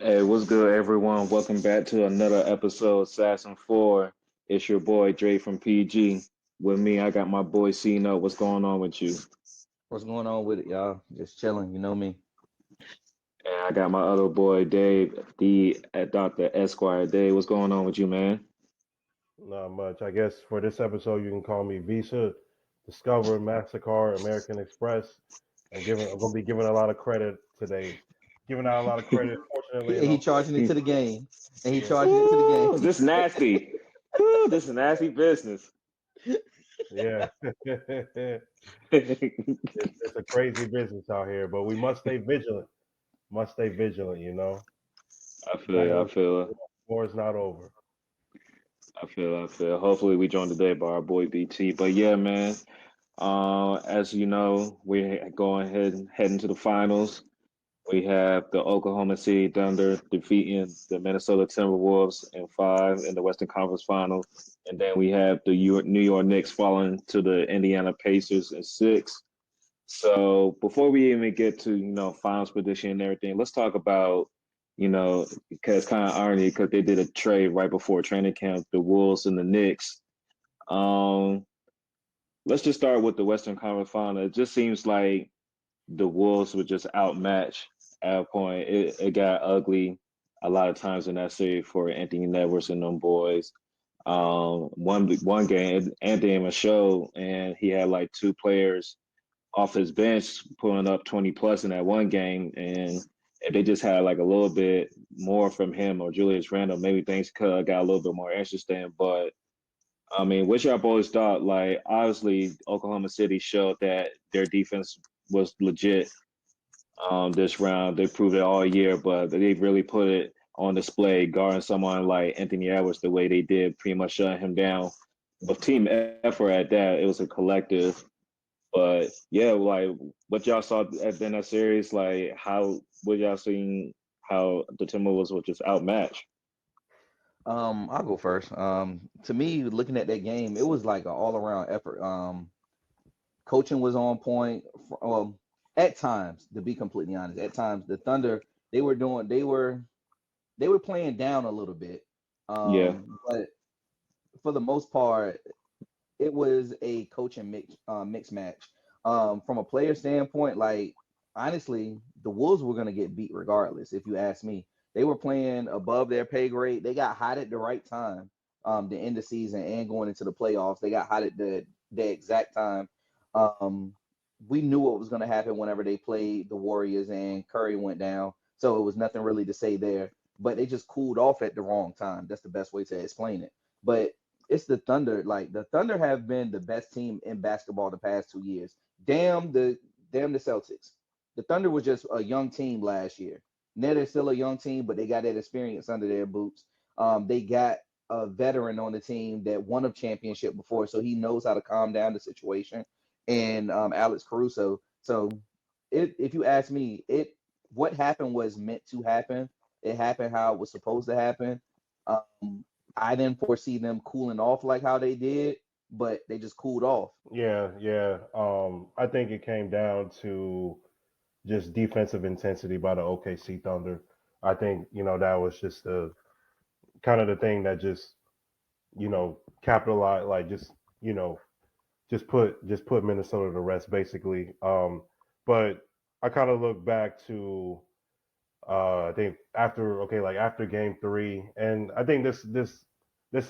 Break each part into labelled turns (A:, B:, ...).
A: Hey, what's good, everyone? Welcome back to another episode of Assassin 4. It's your boy Dre from PG. With me, I got my boy C-No. What's going on with you?
B: What's going on with it, y'all? Just chilling, you know me.
A: And I got my other boy Dave, the Dr. Esquire. Dave, what's going on with you, man?
C: Not much. I guess for this episode, you can call me Visa, Discover, Mastercard, American Express. I'm gonna be giving a lot of credit today. Giving out a lot of credit, fortunately
B: And
C: and
B: he charging it to the
C: unfortunately.
B: game, and he
C: Yeah,
B: charging it to the game.
A: Ooh, this nasty. Ooh, this is nasty business.
C: yeah. It's a crazy business out here, but we must stay vigilant. Must stay vigilant.
A: I feel you, I
C: Battle
A: feel
C: war is not over.
A: I feel. Hopefully we join today by our boy BT. But yeah, man. As you know, we're going ahead and heading to the finals. We have the Oklahoma City Thunder defeating the Minnesota Timberwolves in five in the Western Conference Final, and then we have the New York Knicks falling to the Indiana Pacers in six. So before we even get to finals prediction and everything, let's talk about because kind of irony because they did a trade right before training camp, the Wolves and the Knicks. Um, let's just start with the Western Conference Final. It just seems like the Wolves were just outmatched at a point. It got ugly a lot of times in that series for Anthony Edwards and them boys. One game, Anthony even showed, and he had like two players off his bench pulling up 20 plus in that one game, and if they just had like a little bit more from him or Julius Randle, maybe things could have got a little bit more interesting. But I mean, what y'all boys thought? Like, obviously, Oklahoma City showed that their defense was legit this round. They proved it all year, but they really put it on display, guarding someone like Anthony Edwards the way they did, pretty much shutting him down. With team effort at that, it was a collective. But yeah, like what y'all saw in that series, like how what y'all seen how the Timberwolves were just outmatched.
B: I'll go first. To me, looking at that game, it was like an all-around effort. Coaching was on point. At times, to be completely honest, at times the Thunder they were playing down a little bit.
A: Yeah,
B: But for the most part, it was a coaching mix match. From a player standpoint, like honestly, the Wolves were gonna get beat regardless. If you ask me, they were playing above their pay grade. They got hot at the right time. The end of season and going into the playoffs, they got hot at the exact time. Um, we knew what was gonna happen whenever they played the Warriors and Curry went down, so it was nothing really to say there. But they just cooled off at the wrong time. That's the best way to explain it. But it's the Thunder. Like the Thunder have been the best team in basketball the past 2 years. Damn the Celtics. The Thunder was just a young team last year. Now they're still a young team, but they got that experience under their boots. They got a veteran on the team that won a championship before, so he knows how to calm down the situation. And Alex Caruso. So if you ask me, it what happened was meant to happen. It happened how it was supposed to happen. Um, I didn't foresee them cooling off like how they did, but they just cooled off.
C: Yeah, yeah. I think it came down to just defensive intensity by the OKC Thunder. I think that was just the kind of the thing that just capitalized, like you know just put Minnesota to rest basically. But I kind of look back to I think after game three, and I think this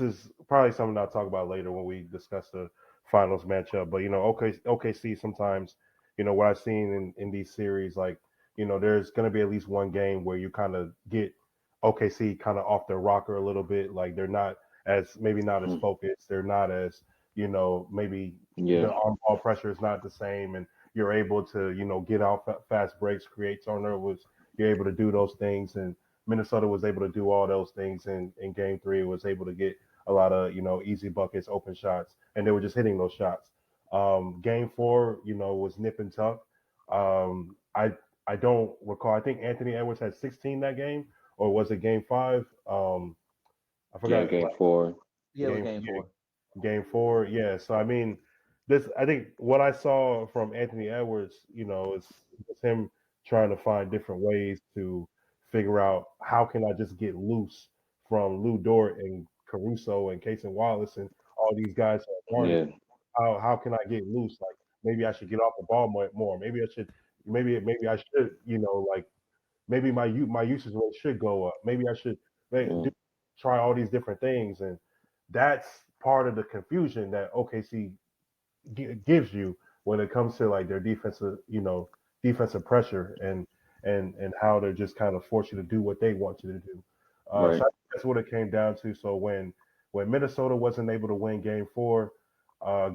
C: is probably something I'll talk about later when we discuss the finals matchup. But OKC sometimes, what I've seen in these series, like there's going to be at least one game where you kind of get OKC kind of off their rocker a little bit, like they're maybe not as
A: mm,
C: focused, they're not as maybe
A: yeah,
C: the on ball pressure is not the same, and you're able to get out fast breaks, create turnovers, you're able to do those things, and Minnesota was able to do all those things in Game Three. Was able to get a lot of easy buckets, open shots, and they were just hitting those shots. Game Four, was nip and tuck. I don't recall. I think Anthony Edwards had 16 that game, or was it Game Five? I
A: yeah.
C: forgot.
A: Game four.
B: Yeah, it was
C: Game
B: game four.
C: Game Four, yeah. So I mean, this I think what I saw from Anthony Edwards, is him trying to find different ways to figure out how can I just get loose from Lou Dort and Caruso and Casey Wallace and all these guys at Hornets.
A: Yeah.
C: How can I get loose? Like maybe I should get off the ball more. Maybe I should like maybe my usage rate should go up. Maybe I should
A: Mm.
C: try all these different things, and that's part of the confusion that OKC gives you when it comes to like their defensive pressure and how they're just kind of force you to do what they want you to do. So I
A: Right.
C: think that's what it came down to. So when Minnesota wasn't able to win Game 4,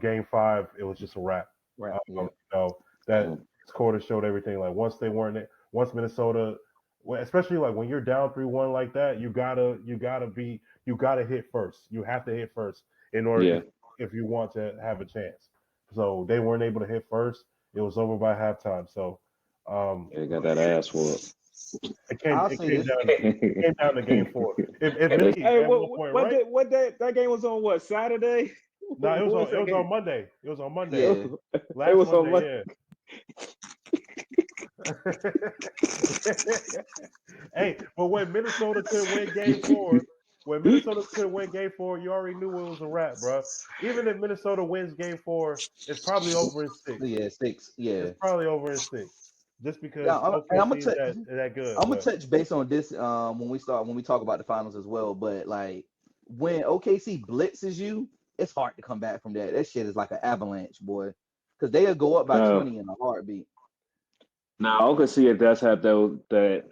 C: Game 5, it was just a wrap.
B: Right. Yeah.
C: That
A: Mm.
C: this quarter showed everything. Like once Minnesota, especially like when you're down 3-1 like that, you gotta hit first. You have to hit first in order
A: Yeah.
C: if you want to have a chance. So they weren't able to hit first. It was over by halftime. So
A: Yeah, they got that ass whooped.
B: I'll
C: it
B: say
C: came
B: this.
C: down to Game 4. If Mickey
A: Hey,
C: at one point, right?
A: what day? That game was on what, Saturday?
C: No,
A: What was
C: it
A: that
C: was on
A: game?
C: Monday. It was on Monday.
B: Yeah.
A: It
C: Last
A: was on
C: Monday, yeah. Hey, but when Minnesota couldn't win Game 4, you already knew it was a wrap, bro. Even if Minnesota wins Game 4, it's probably over in 6.
B: Yeah. 6.
C: It's
B: Yeah.
C: probably over in 6, just
B: Yeah.
C: because
B: And I'm
C: OKC
B: gonna
C: is that good.
B: I'm gonna
C: But
B: touch base on this when we talk about the finals as well. But like when OKC blitzes you, it's hard to come back from that. That shit is like an avalanche, boy. Because they'll go up by
A: No,
B: 20 in a heartbeat.
A: now I can see it does have that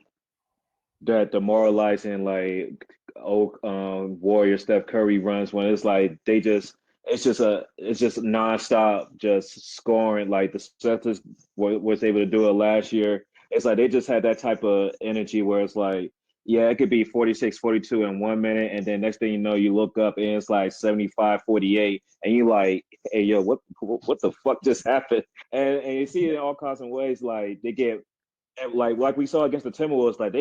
A: demoralizing like Warrior Steph Curry runs when it's like it's just nonstop just scoring like the Celtics was able to do it last year. It's like they just had that type of energy where it's like yeah, it could be 46-42 in 1 minute and then next thing you know you look up and it's like 75-48 and you like hey yo what the fuck just happened and you see it in all kinds of ways like they get and like we saw against the Timberwolves, like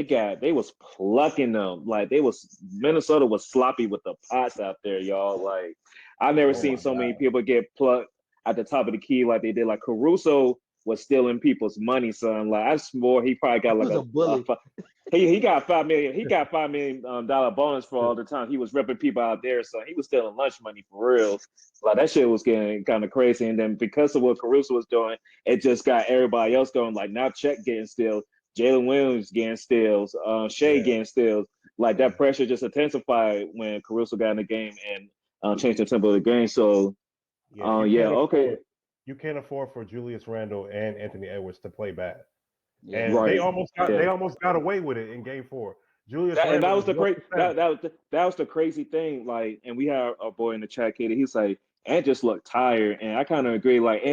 A: they was plucking them. Like they was Minnesota was sloppy with the pots out there, y'all. Like I've never
B: Oh
A: seen
B: my
A: so many
B: god.
A: people get plucked at the top of the key like they did. Like Caruso was stealing people's money, son. Like I swore he probably
B: He
A: got like
B: was a bully.
A: he got $5 million dollar bonus for all the time he was ripping people out there. So he was stealing lunch money for real. Like that shit was getting kind of crazy. And then because of what Caruso was doing, it just got everybody else going. Like now Chet getting steals, Jalen Williams getting steals, Shea
C: yeah,
A: getting steals. Like
C: yeah,
A: that pressure just intensified when Caruso got in the game and changed the tempo of the game. So
C: yeah.
A: yeah, okay,
C: You can't afford for Julius Randle and Anthony Edwards to play bad.
B: Yeah.
C: And
A: right,
C: they
A: yeah.
C: almost got away with it in Game 4. Julius
A: And that
C: Randle
A: was
C: was
A: the
C: 1
A: great
C: for 7.
A: that was the crazy thing. Like, and we had our boy in the chat, Katie. He's like, and just looked tired, and I kind of agree. Like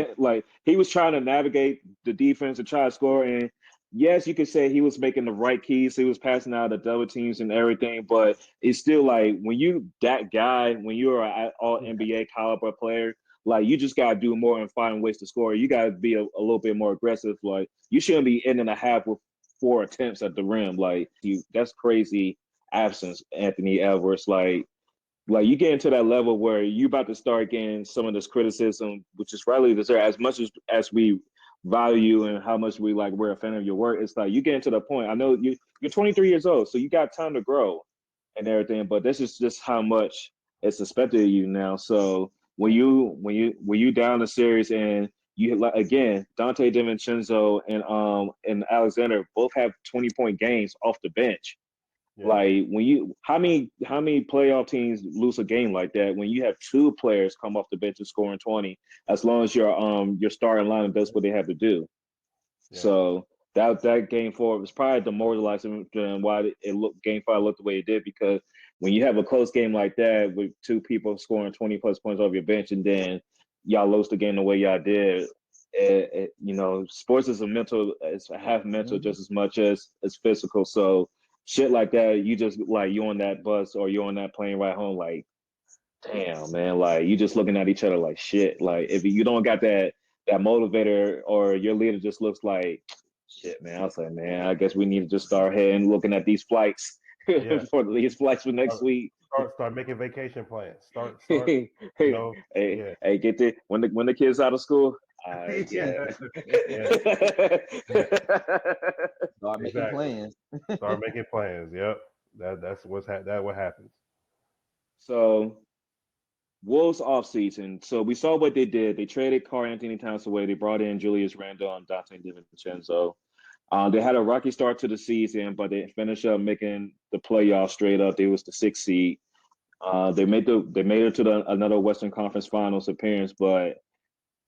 A: he was trying to navigate the defense and try to score. And yes, you could say he was making the right keys. He was passing out the double teams and everything. But it's still like when you that guy, when you're an all
C: Yeah,
A: NBA caliber player, like you just gotta do more and find ways to score. You gotta be a little bit more aggressive. Like you shouldn't be ending a half with 4 attempts at the rim. Like you, that's crazy absence, Anthony Edwards. Like you get into that level where you about to start getting some of this criticism, which is rightly deserved. As much as we value and how much we're a fan of your work, it's like you get into the point. I know you're 23 years old, so you got time to grow and everything. But this is just how much it's expected of you now. So when you down the series and you like again, Dante DiVincenzo and Alexander both have 20-point games off the bench.
C: yeah,
A: Like when you how many playoff teams lose a game like that when you have two players come off the bench and scoring 20, as long as your starting lineup does what they have to do.
C: yeah,
A: So that game 4 was probably demoralizing than why it looked game 5 looked the way it did because when you have a close game like that with two people scoring 20 plus points off your bench and then y'all lost the game the way y'all did, sports is it's half mental
B: Mhm.
A: just as much as physical. So shit like that, you just like you on that bus or you on that plane right home, like damn man, like you just looking at each other like shit. Like if you don't got that motivator or your leader just looks like shit, man. I was like, man, I guess we need to just start heading looking at these flights
C: yeah.
A: for these flights for next
C: Start,
A: week.
C: start making vacation plans. Start,
A: hey,
C: you know,
A: hey,
C: yeah,
A: get the when the kids out of school. Yeah.
B: Start making
C: Exactly.
B: plans.
C: Start making plans. Yep. That's what happens.
A: So Wolves offseason. So we saw what they did. They traded Carl Anthony Towns away. They brought in Julius Randle and Dante DiVincenzo. They had a rocky start to the season, but they finished up making the playoffs straight up. They was the sixth seed. They made it to another Western Conference Finals appearance, but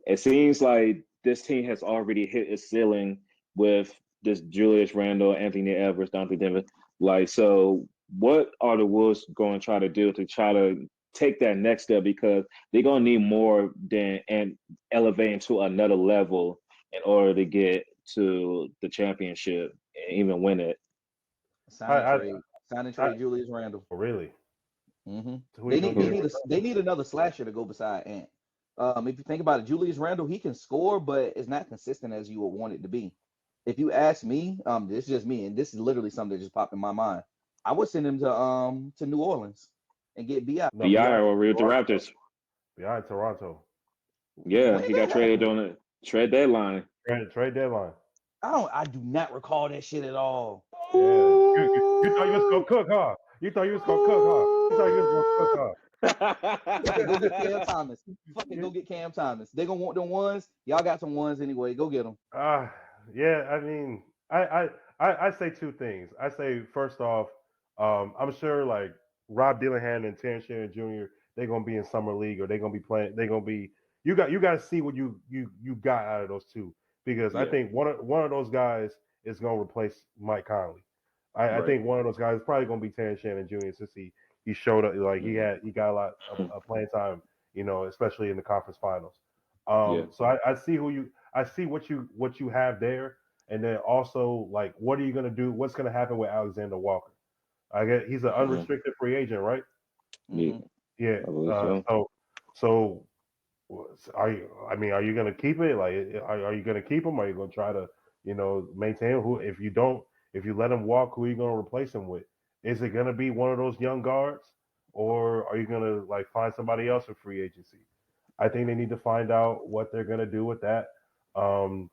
A: it seems like this team has already hit its ceiling with this Julius Randle, Anthony Edwards, Dante Denver. Like, so what are the Wolves going to try to do to try to take that next step? Because they're going to need more than and elevating to another level in order to get to the championship and even win it.
B: Sign and
C: I, I,
B: trade. Sign and
C: I
B: trade Julius Randle.
C: really.
B: hmm
C: Who
B: They
C: you gonna
B: need
C: go
B: they
C: get
B: need
C: for
B: a
C: him?
B: they need another slasher to go beside Ant. If you think about it, Julius Randle, he can score, but it's not consistent as you would want it to be. If you ask me, this is just me, and this is literally something that just popped in my mind. I would send him to New Orleans and get Bi.
C: No,
A: The
C: beyond
A: or with the
C: Toronto.
A: Raptors.
C: Beyond Toronto.
A: Yeah,
B: When did
A: he
B: that
A: got traded
B: happen?
A: on the trade deadline.
C: Trade deadline.
B: I do not recall that shit at all.
C: Yeah. You thought you was gonna cook, huh? You thought you was gonna cook, huh? You thought you was gonna cook, huh?
B: Fuck it, go get Cam Thomas. Fuck it, go get Cam Thomas. They gonna want them ones. Y'all got some ones anyway. Go get them.
C: Uh, yeah, I mean, I say two things. I say first off, I'm sure like Rob Dillingham and Terrence Shannon Jr. They're gonna be in summer league or they're gonna be playing. They're gonna be. You got to see what you got out of those two because I
A: Yeah,
C: think one of those guys is gonna replace Mike Conley. I
A: right.
C: think one of those guys is probably gonna be Terrence Shannon Jr. since he showed up like
A: Mhm.
C: he got a lot of playing time, especially in the conference finals.
A: Yeah.
C: So I see I see what you have there, and then also like what are you gonna do? What's gonna happen with Alexander Walker? I get he's an
A: Mhm.
C: unrestricted free agent, right?
A: Yeah,
B: hmm
C: Yeah.
A: I believe so.
C: So are you? I mean, are you gonna keep it? Like, are you gonna keep him? Are you gonna try to maintain him? Who if you let him walk, who are you gonna replace him with? Is it gonna be one of those young guards, or are you gonna like find somebody else in free agency? I think they need to find out what they're gonna do with that. Um,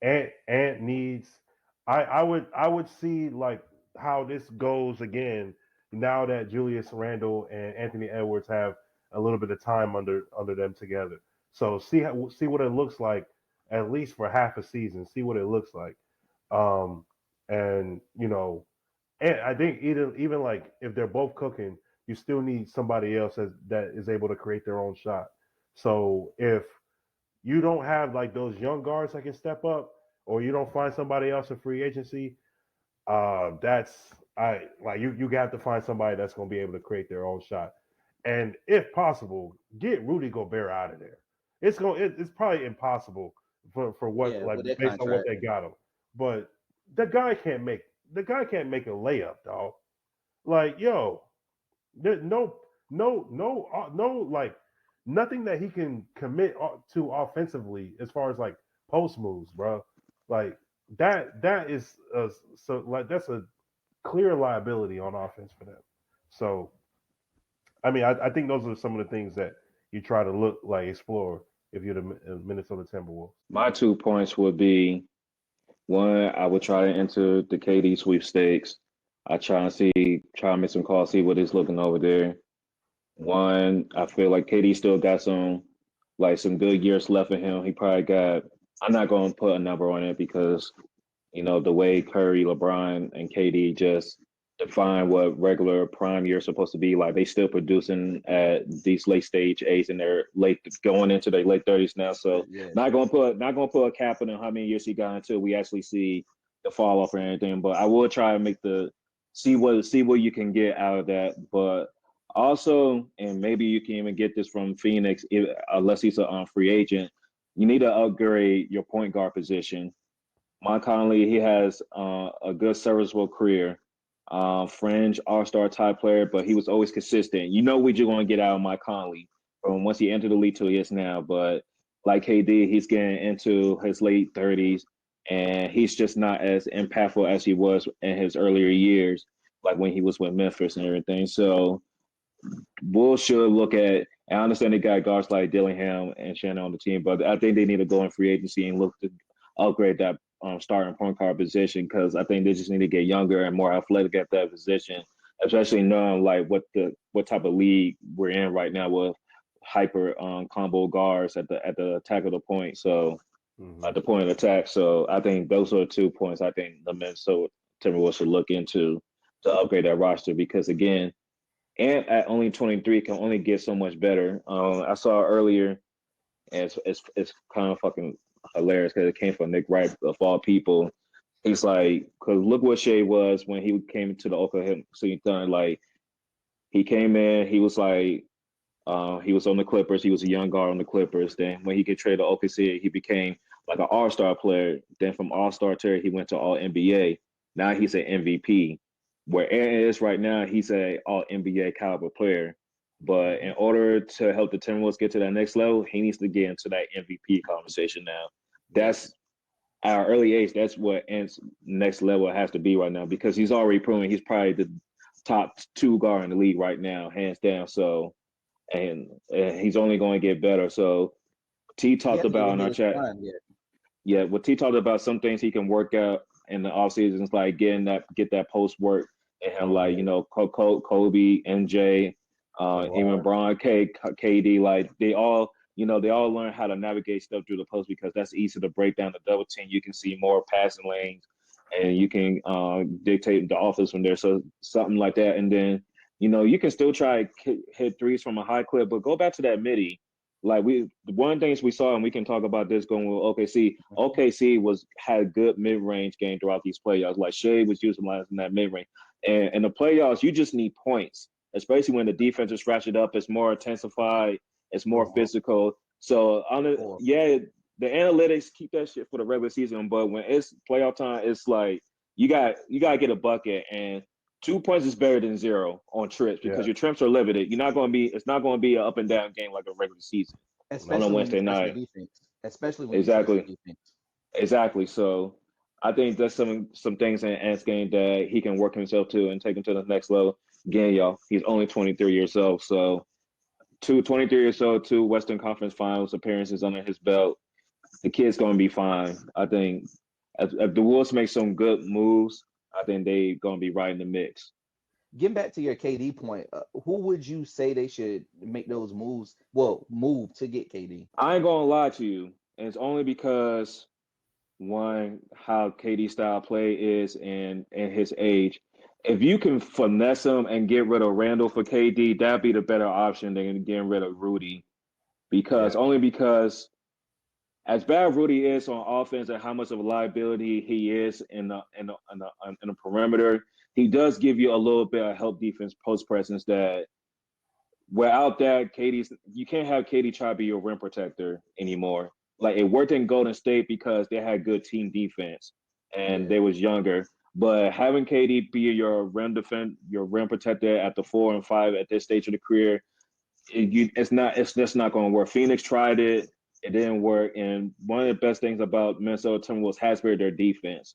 C: Ant needs. I would see like how this goes again now that Julius Randle and Anthony Edwards have a little bit of time under them together. So see what it looks like at least for half a season. See what it looks like. Um, and and I think even like if they're both cooking, you still need somebody else that is able to create their own shot. So if you don't have like those young guards that can step up, or you don't find somebody else in free agency, that's I like you got to find somebody that's going to be able to create their own shot, and if possible, get Rudy Gobert out of there. It's probably impossible for what
B: Yeah,
C: like
B: with that
C: based on what
B: contract.
C: they got him, but the guy can't make a layup, dog. Like yo, no, like nothing that he can commit to offensively as far as like post moves, bro. Like that is so like that's a clear liability on offense for them. So I mean, I think those are some of the things that you try to look like explore if you're the Minnesota Timberwolves.
A: My 2 points would be one, I would try to enter the KD sweepstakes. I try to make some calls, see what he's looking over there. One, I feel like KD still got some good years left in him. He probably got. I'm not going to put a number on it because the way Curry, LeBron, and KD just define what regular prime year is supposed to be. Like they still producing at these late stage age in their late going into their late 30s now. So
B: Yeah.
A: not gonna put a cap on how many years he got until we actually see the fall off or anything. But I will try to make the see what you can get out of that. But also, and maybe you can even get this from Phoenix, unless he's a free agent. You need to upgrade your point guard position. Mike Conley, he has a good serviceable career, fringe all-star type player, but he was always consistent. You know what you're going to get out of Mike Conley from once he entered the league to he is now. But like KD, he's getting into his late 30s, and he's just not as impactful as he was in his earlier years, like when he was with Memphis and everything. So Bulls should look at And I understand they got guards like Dillingham and Shannon on the team, but I think they need to go in free agency and look to upgrade that starting point guard position because I think they just need to get younger and more athletic at that position, especially knowing like what type of league we're in right now with hyper combo guards at the attack of the point. So
C: Hmm.
A: at the point of attack. So I think those are 2 points I think the Minnesota Timberwolves should look into to upgrade that roster because again, and at only 23 can only get so much better. I saw earlier, and it's kind of fucking hilarious because it came from Nick Wright of all people. He's like, because look what Shea was when he came to the Oklahoma City Thunder. Like he came in, he was like, he was on the Clippers. He was a young guard on the Clippers. Then when he get traded to OKC, he became like an All-Star player. Then from All-Star to he went to All NBA. Now he's an MVP. Where Aaron is right now, he's a All NBA caliber player. But in order to help the Timberwolves get to that next level, he needs to get into that MVP conversation now.
B: Yep.
A: That's at our early age. That's what Ant's next level has to be right now because he's already proven he's probably the top two guard in the league right now, hands down. So and he's only going to get better. So T
B: He
A: talked
B: hasn't
A: about
B: even
A: in
B: hit
A: our
B: his
A: chat,
B: prime yet.
A: yeah, what T talked about some things he can work out in the off seasons, like get that post work and him like
C: Hmm.
A: Kobe, MJ, even
C: LeBron.
A: Braun, KD, like they all learn how to navigate stuff through the post because that's easy to break down the double team. You can see more passing lanes and you can dictate the offense from there. So something like that, and then you can still try hit threes from a high clip, but go back to that midi. Like one of the things we saw, and we can talk about this going with OKC. OKC had good mid range game throughout these playoffs. Like Shea was utilizing that mid range, and in the playoffs, you just need points, especially when the defense is ratcheted up. It's more intensified. It's more
B: Uh-huh.
A: physical. So
B: Or
A: yeah, the analytics keep that shit for the regular season, but when it's playoff time, it's like you got to get a bucket and 2 points is better than zero on trips because
C: Yeah.
A: your trips are limited. It's not going to be an up and down game like a regular season on a
B: especially when you
A: Wednesday
B: trust your
A: night.
B: defense. Especially when you trust your
A: Exactly.
B: defense.
A: Exactly. So I think that's some things in Ant's game that he can work himself to and take him to the next level. Again, y'all, he's only 23 years old. So 23 years old, two Western Conference Finals appearances under his belt. The kid's going to be fine. I think if the Wolves make some good moves, I think they going to be right in the mix.
B: Getting back to your KD point, who would you say they should make those moves? Well, move to get KD.
A: I ain't going to lie to you. And it's only because one, how KD style play is and his age. If you can finesse him and get rid of Randall for KD, that'd be the better option than getting rid of Rudy.
C: Yeah.
A: Because as bad Rudy is on offense and how much of a liability he is in the perimeter, he does give you a little bit of help defense post presence that without that, you can't have KD try to be your rim protector anymore. Like it worked in Golden State because they had good team defense and
B: Yeah.
A: they was younger. But having KD be your rim protector at the 4 and 5 at this stage of the career, it's just not going to work. Phoenix tried it, it didn't work. And one of the best things about Minnesota Timberwolves has been their defense.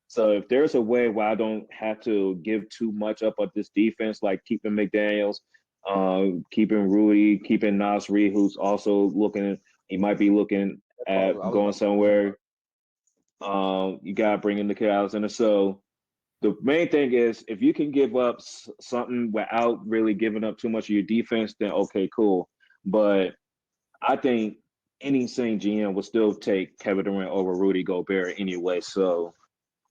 A: So if there's a way where I don't have to give too much up of this defense, like keeping McDaniels, keeping Rudy, keeping Nasri, who's also looking, he might be looking
B: That's
A: at
B: what I was
A: going
B: about to bring him up.
A: somewhere. You got to bring in the kid Alexander. So the main thing is if you can give up something without really giving up too much of your defense, then okay, cool. But I think any St. GM would still take Kevin Durant over Rudy Gobert anyway. So,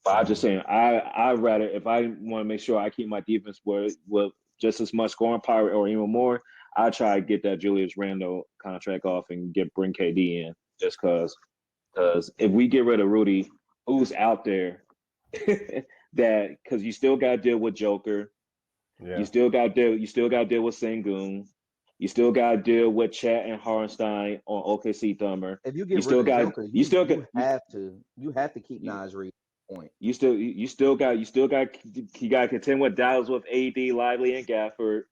A: but I just
C: Hmm.
A: saying, I rather if I want to make sure I keep my defense with just as much scoring power or even more, I try to get that Julius Randle contract off and bring KD in just because if we get rid of Rudy, who's out there that because you still got to deal with Joker,
C: Yeah.
A: you still got to deal with Sengun. You still got to deal with Chat and Hardenstein on OKC Thumber.
B: If you
A: You
B: get rid
A: still
B: of
A: got
B: Joker,
A: you
B: you
A: still got
B: you have to you have to keep
A: you,
B: Nas Reed point.
A: you still got you got to contend with Dallas with AD, Lively, and Gafford.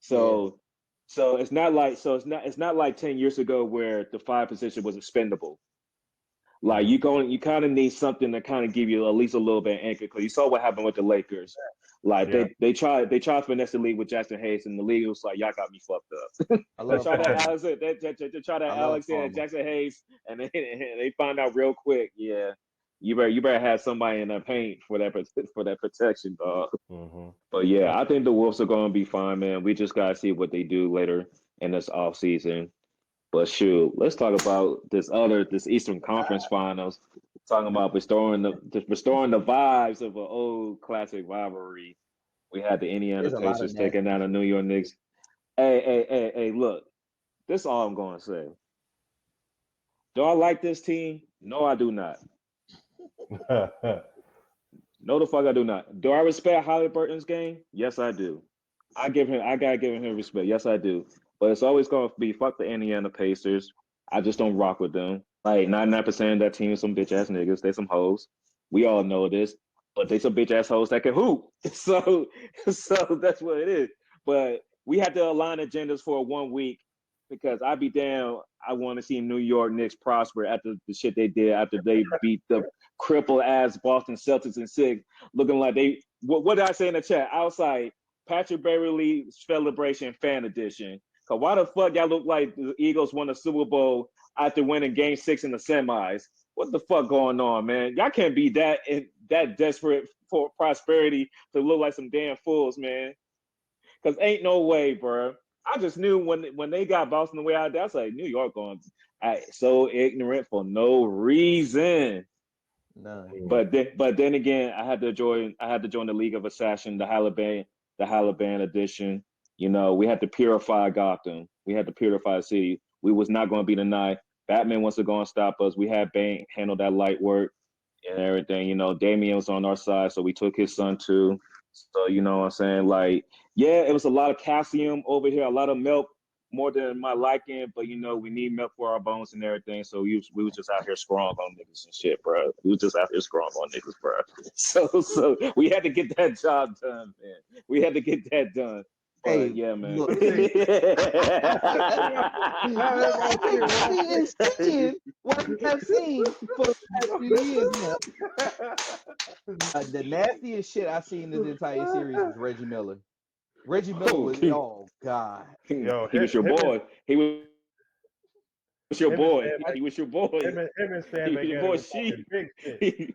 B: Yeah.
A: So it's not like 10 years ago where the five position was expendable. Like you kind of need something to kind of give you at least a little bit of anchor because you saw what happened with the Lakers. Like
C: Yeah.
A: they tried to finesse the league with Jackson Hayes, and the league was like, y'all got me fucked up.
B: I
A: They
B: love
A: tried that
B: Palmer.
A: Alex, they tried that
B: I love
A: Alex and
B: Palmer.
A: Jackson Hayes, and they found out real quick. Yeah, you better have somebody in the paint for that protection, dog.
C: Mm-hmm.
A: But yeah, I think the Wolves are going to be fine, man. We just gotta see what they do later in this off season. But shoot, let's talk about this Eastern Conference Finals. Talking about restoring the vibes of an old classic rivalry. We had the Indiana
B: There's a lot of
A: Pacers taking
B: nasty
A: down the New
B: shit.
A: York Knicks. Hey, look, this is all I'm gonna say. Do I like this team? No, I do not. No, the fuck I do not. Do I respect Halliburton's game? Yes, I do. I gotta give him respect. Yes, I do. But it's always gonna be fuck the Indiana Pacers. I just don't rock with them. Like 99% of that team is some bitch ass niggas. They some hoes. We all know this. But they some bitch ass hoes that can hoop. So that's what it is. But we had to align agendas for 1 week because I'd be damn. I want to see New York Knicks prosper after the shit they did after they beat the crippled ass Boston Celtics in six, looking like they. What did I say in the chat? Outside Patrick Beverly celebration fan edition. Cause why the fuck y'all look like the Eagles won the Super Bowl after winning Game 6 in the semis? What the fuck going on, man? Y'all can't be that desperate for prosperity to look like some damn fools, man. Cause ain't no way, bro. I just knew when they got Boston the way out there, I was like, New York going so ignorant for no reason.
B: None.
A: But then again, I had to join the League of Assassin, the Haliban edition. You know, we had to purify Gotham. We had to purify the city. We was not going to be denied. Batman wants to go and stop us. We had Bane handle that light work and everything. You know, Damien was on our side, so we took his son too. So you know what I'm saying? Like, yeah, it was a lot of calcium over here, a lot of milk, more than my liking, but you know, we need milk for our bones and everything. So we was just out here strong on niggas and shit, bro. We was just out here strong on niggas, bro. So we had to get that job done, man. We had to get that done. But
B: Hey,
A: yeah, man.
B: look.
C: Let's see.
B: Everybody is seeing what I've seen for the past few years now. The nastiest shit I've seen this entire series was Reggie Miller. Reggie Miller
A: Oh,
B: was, oh God.
C: Yo,
A: he was your boy. He was your
C: him and
A: boy.
C: Stan,
A: He was your boy.
C: him and Stan
A: He
C: Van
A: was your
C: Gundy
A: boy.
C: were talking big shit.
A: He,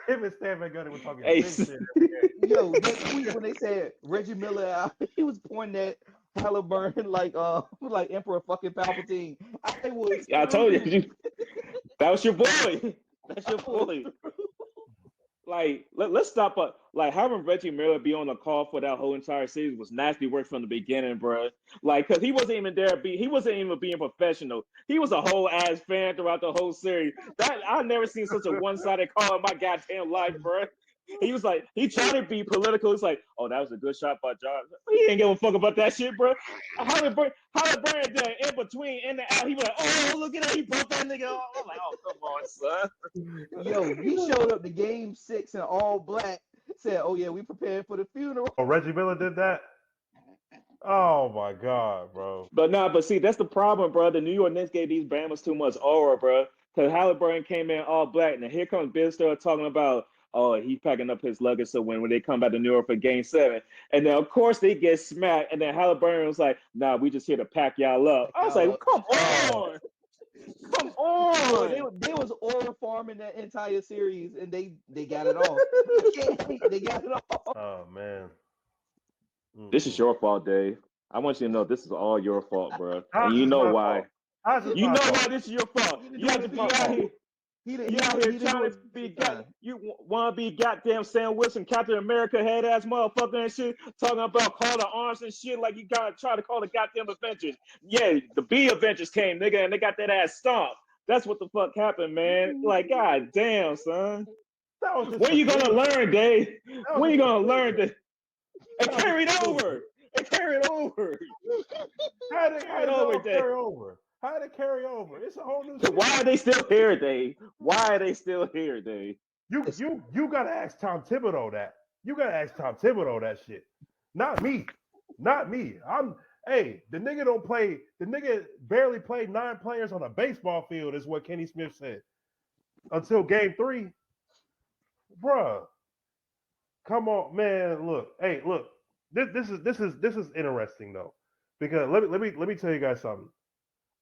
C: Him and Stan Van Gundy were talking
A: hey,
C: big shit every game.
B: Yo, that tweet when they said Reggie Miller, he was pointing at Halliburton like Emperor fucking Palpatine. I was
A: I told
B: through.
A: that was your boy. That's your
B: I was
A: boy.
B: through.
A: Like let's stop. Like having Reggie Miller be on the call for that whole entire series was nasty work from the beginning, bro. Like, cause he wasn't even there. He wasn't even being professional. He was a whole ass fan throughout the whole series. That I've never seen such a one sided call in my goddamn life, bro. He was like, he tried to be political. It's like, oh, that was a good shot by John. He didn't give a fuck about that shit, bro. Halliburton there in between, in the out, he was like, oh, look at that, he broke that nigga off. I'm like, oh, come on, son.
B: Yo, he showed up to game 6 in all black, said, oh yeah, we prepared for the funeral.
C: Oh, Reggie Miller did that? Oh my God, bro.
A: But see, that's the problem, bro. The New York Knicks gave these Bama's too much aura, bro. Because Halliburton came in all black, and here comes Bill Starr talking about, oh, he's packing up his luggage so when they come back to New York for Game 7, and then of course they get smacked, and then Halliburton was like, nah, we just here to pack y'all up. I was like, come on, come
B: Bro,
A: on.
B: they was oil farming that entire series, and they got it off. They got it off.
C: Oh man.
A: This is your fault, Dave. I want you to know this is all your fault, bro, and
C: How's
A: you
C: this
A: know
C: my
A: why.
C: fault? How's this
A: You
C: my
A: know
C: fault?
A: why this is your fault.
B: He didn't
A: You
B: do
A: have
B: it
A: to
B: his
A: be
B: first
A: out
B: time.
A: here. You out here trying to be you want to be goddamn Sam Wilson, Captain America head ass motherfucker and shit, talking about call to arms and shit like you gotta try to call the goddamn Avengers. Yeah, the B Avengers came, nigga, and they got that ass stomped. That's what the fuck happened, man. Like, god damn, son.
C: That was just
A: When
C: a
A: you gonna
C: fluke.
A: learn, Dave?
C: That
A: When
C: was
A: you
C: just a
A: gonna
C: fluke.
A: learn that it
C: That was
A: carried
C: just a fluke.
A: over? It carried over.
C: How
A: Carried
C: did it
A: over,
C: all
A: Dave.
C: carry over? How did it carry over? It's a whole new
A: So
C: series.
A: why are they still here, Dave? Why are they still here, Dave?
C: You gotta ask Tom Thibodeau that. You gotta ask Tom Thibodeau that shit. Not me. Not me. The nigga don't play. The nigga barely played 9 players on a baseball field, is what Kenny Smith said. until game 3, bruh. Come on, man. Look, hey, look. This is interesting though, because let me tell you guys something.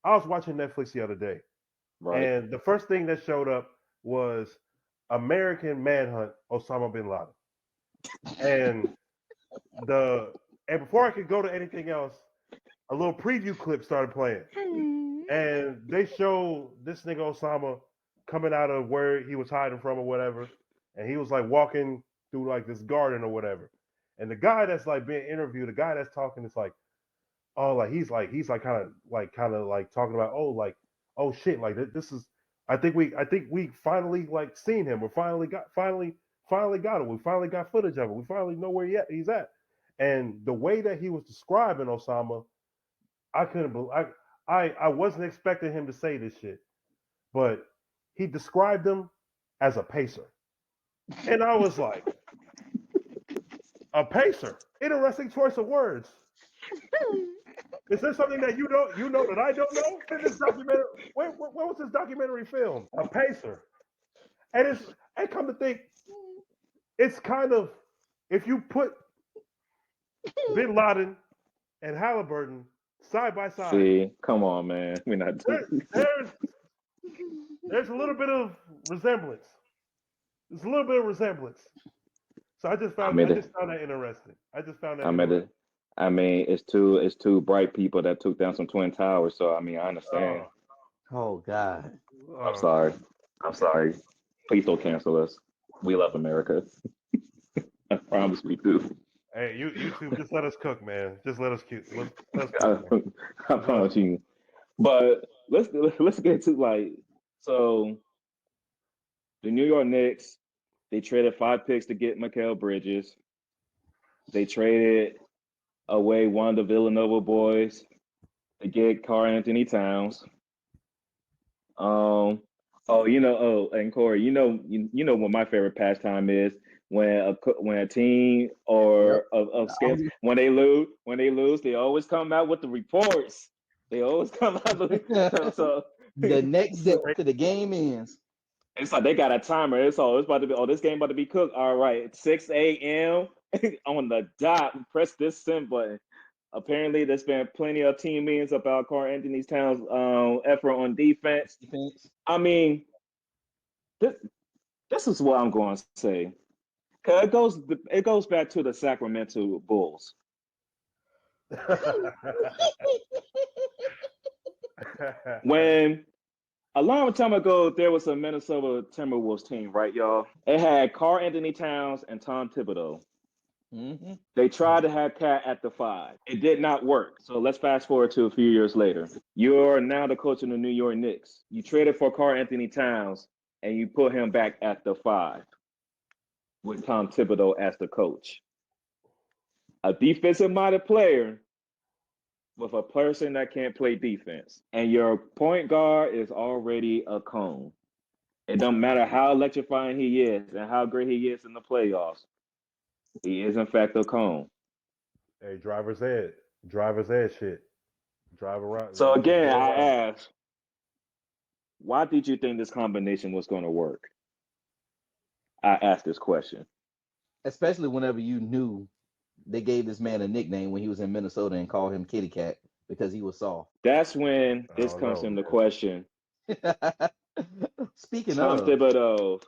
C: I was watching Netflix the other day,
A: Right.
C: and the first thing that showed up was American Manhunt Osama bin Laden, and the and before I could go to anything else, a little preview clip started playing, and they show this nigga Osama coming out of where he was hiding from or whatever, and he was like walking through like this garden or whatever, and the guy that's like being interviewed, the guy that's talking is like, oh, like he's like kind of like talking about, oh shit, like this is, I think we finally like seen him, we finally got him, we finally got footage of him, we finally know where he's at, and the way that he was describing Osama, I couldn't believe, I wasn't expecting him to say this shit, but he described him as a pacer, and I was like, a pacer, interesting choice of words. Is there something that you know that I don't know? In this documentary, where was this documentary film? A pacer, and come to think, it's kind of, if you put Bin Laden and Halliburton side by side,
A: See, come on, man. We're not
C: there,
A: doing.
C: there's a little bit of resemblance. There's a little bit of resemblance. So I just
A: I'm
C: found
A: at
C: I
A: it.
C: just found that interesting. I just found that
A: I'm at
C: interesting.
A: it. I mean, it's two bright people that took down some twin towers. So I mean, I understand.
C: Oh,
B: Oh God.
A: I'm
C: oh.
A: sorry. I'm sorry. Please don't cancel us. We love America. I promise we do.
C: Hey, YouTube, just let us cook, man. Just let us cook. Let us cook,
A: I,
C: man.
A: I
C: Just let us
A: promise
C: cook.
A: you. But let's get to like so the New York Knicks. They traded 5 picks to get Mikal Bridges. They traded away one of the Villanova boys to get Karl Anthony Towns. Um, and Corey, you know what my favorite pastime is when a team
B: Yep.
A: or of scales when they lose, they always come out with the reports. They always come out with so
B: The next day
C: Hey,
B: after the game ends.
A: it's like they got a timer. It's about to be this game about to be cooked. All right, 6 a.m. on the dot. Press this send button. Apparently, there's been plenty of team meetings about Karl Anthony Towns' effort on defense.
B: Defense.
A: I mean, this, this is what I'm going to say. 'Cause it goes back to the Sacramento Bulls. When a long time ago, there was a Minnesota Timberwolves team, right, y'all? It had Karl Anthony Towns and Tom Thibodeau.
B: Mm-hmm.
A: They tried to have Cat at the 5. It did not work. So let's fast forward to a few years later. You're now the coach of the New York Knicks. You traded for Karl Anthony Towns and you put him back at the 5 with Tom Thibodeau as the coach. A defensive minded player with a person that can't play defense. And your point guard is already a cone. It don't matter how electrifying he is and how great he is in the playoffs. He is in fact a cone.
C: Hey, driver's ed shit. Drive around,
A: So
C: just
A: again,
C: go
A: I
C: around.
A: ask, why did you think this combination was going to work? I asked this question.
B: Especially whenever you knew they gave this man a nickname when he was in Minnesota and called him Kitty Cat because he was soft.
A: That's when
C: I
A: this
C: don't
A: comes
C: know,
A: into
C: man.
A: question.
B: Speaking
A: Tom
B: of,
A: Thibodeau,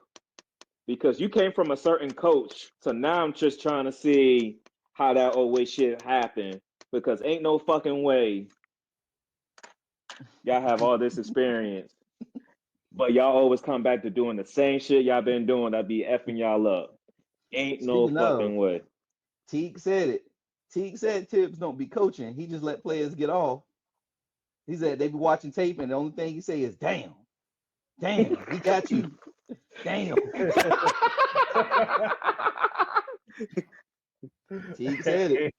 A: because you came from a certain coach, so now I'm just trying to see how that always shit happened. Because ain't no fucking way y'all have all this experience, but y'all always come back to doing the same shit y'all been doing that be effing y'all up. Ain't no
B: speaking of,
A: fucking way.
B: Teague said it. Teague said Tibbs don't be coaching. He just let players get off. He said they be watching tape and the only thing he say is damn, damn, he got you. Damn. Teague said it.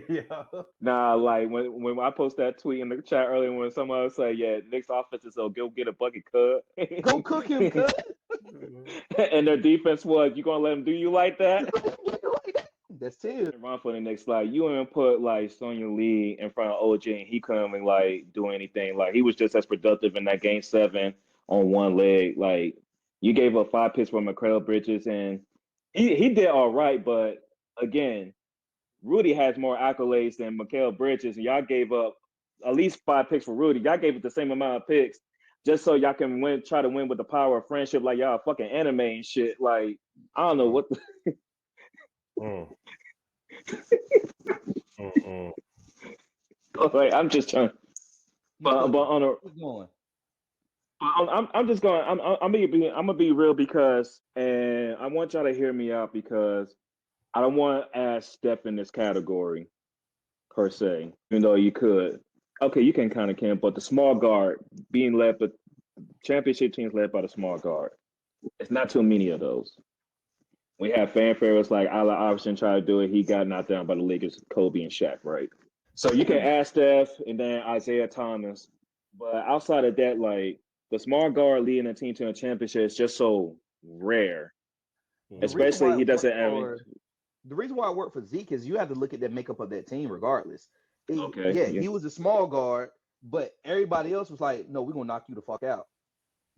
C: Yeah.
A: Nah, like when I post that tweet in the chat earlier when someone was say, yeah, Nick's offense is so go get a bucket cut.
B: Go cook him, cuz.
A: And their defense was, you gonna let them do you like that?
B: That's Tibbs.
A: Run for the next, like you even put like Sonya Lee in front of OJ and he couldn't like do anything. Like he was just as productive in that game 7 on one leg. Like you gave up 5 picks for Mikal Bridges, and he did all right, but again, Rudy has more accolades than Mikal Bridges, and y'all gave up at least 5 picks for Rudy. Y'all gave it the same amount of picks just so y'all can try to win with the power of friendship, like y'all fucking anime and shit. Like I don't know what.
C: Mm.
A: Like I'm just trying, but on a.
B: Keep going.
A: I'm just going. I'm gonna be real because, and I want y'all to hear me out because I don't want to add Steph in this category per se, even though you could. Okay, you can kind of but the small guard being led, but championship teams led by the small guard. It's not too many of those. We have fanfare. It's like Allen Iverson tried to do it. He got knocked down by the Lakers, Kobe and Shaq, right? So you can add Steph and then Isaiah Thomas, but outside of that, like the small guard leading a team to a championship is just so rare.
B: The reason
A: Especially
B: why
A: he
B: it
A: doesn't.
B: worked for the reason why it worked for Zeke is you have to look at the makeup of that team regardless.
A: Okay,
B: Yeah,
A: yeah.
B: he was a small guard, but everybody else was like, "No, we're gonna knock you the fuck out."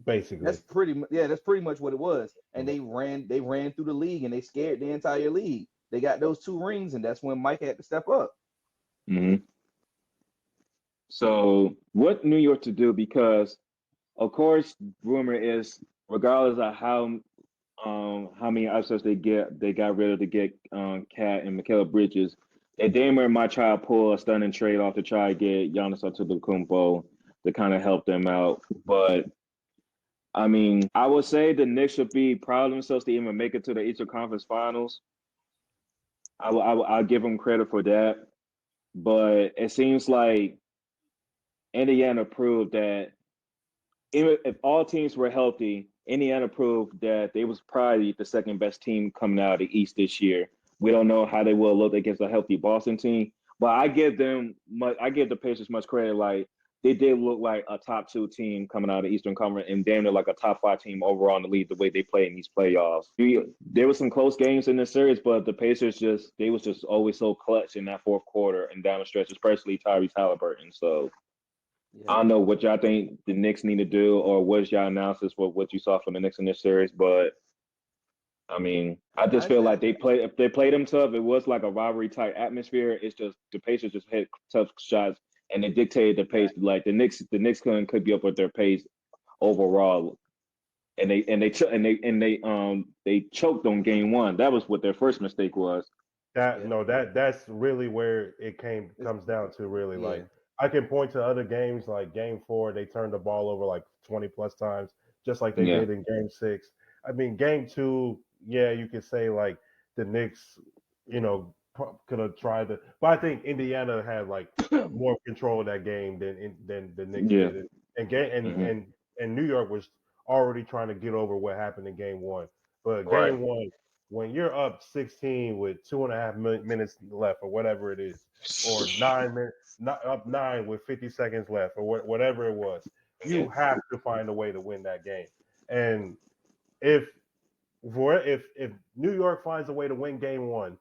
C: Basically,
B: That's pretty much what it was. And they ran through the league and they scared the entire league. They got those 2 rings, and that's when Mike had to step up.
A: Mm-hmm. So what New York to do? Because of course, rumor is regardless of how many upsets they got rid of to get Cat and Mikal Bridges. They damn near might try to pull a stunning trade off to try to get Giannis Antetokounmpo to kind of help them out. But I mean, I would say the Knicks should be proud of themselves to even make it to the Eastern Conference Finals. I'll give them credit for that. But it seems like Indiana proved that even if all teams were healthy, Indiana proved that they was probably the second best team coming out of the East this year. We don't know how they will look against a healthy Boston team, but I give the Pacers much credit. Like they did look like a top 2 team coming out of the Eastern Conference, and damn near like a top 5 team overall in the league. The way they play in these playoffs, there were some close games in this series, but the Pacers was just always so clutch in that fourth quarter and down the stretch, especially Tyrese Halliburton. So.
B: Yeah.
A: I don't know what y'all think the Knicks need to do, or what's y'all analysis for what you saw from the Knicks in this series. But I mean, I just feel like if they played them tough, it was like a rivalry type atmosphere. It's just the Pacers just hit tough shots and they dictated the pace. Like the Knicks couldn't keep up with their pace overall, and they choked on game 1. That was what their first mistake was.
C: that's really where it comes down to really
B: Yeah.
C: like I can point to other games like game 4 they turned the ball over like 20 plus times just like they
A: Yeah.
C: did in game 6. I mean game 2, yeah, you could say like the Knicks, could have tried to, but I think Indiana had like more control of that game than the Knicks
A: Yeah.
C: did, and game
A: Mhm.
C: and New York was already trying to get over what happened in game 1, but
A: Right.
C: game 1 when you're up 16 with 2.5 minutes left or whatever it is, or 9 minutes, not up 9 with 50 seconds left or whatever it was, you have to find a way to win that game. And if if New York finds a way to win game 1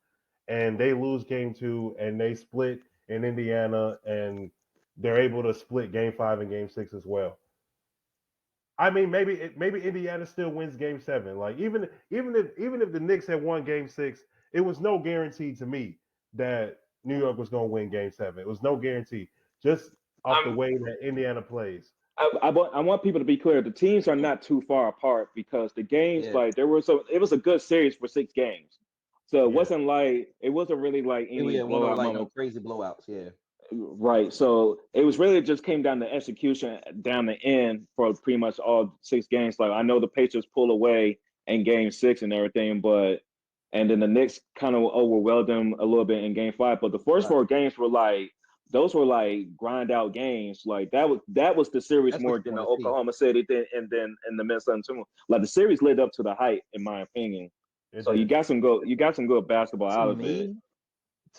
C: and they lose game 2 and they split in Indiana and they're able to split game 5 and game 6 as well, I mean, maybe Indiana still wins Game 7. Like even if the Knicks had won Game 6, it was no guarantee to me that New York was going to win Game 7. It was no guarantee just off the way that Indiana plays.
A: I want people to be clear. The teams are not too far apart because the games
B: Yeah.
A: it was a good series for 6 games, so
C: Yeah.
A: it wasn't really like any
B: Yeah, one of
A: blowout
B: like no
A: moment.
B: crazy blowouts. Yeah.
A: Right. So it was really just came down to execution down the end for pretty much all 6 games. Like I know the Pacers pull away in game 6 and everything, and then the Knicks kind of overwhelmed them a little bit in game 5. But the first 4 games were like those were like grind out games. Like that was the series
B: That's what
A: more
B: you
A: than the
B: want to see.
A: Oklahoma City thing and then in the Minnesota Timberwolves. Like the series lived up to the hype, in my opinion.
C: It
A: So you
C: did.
A: got some good basketball
B: To
A: out of it.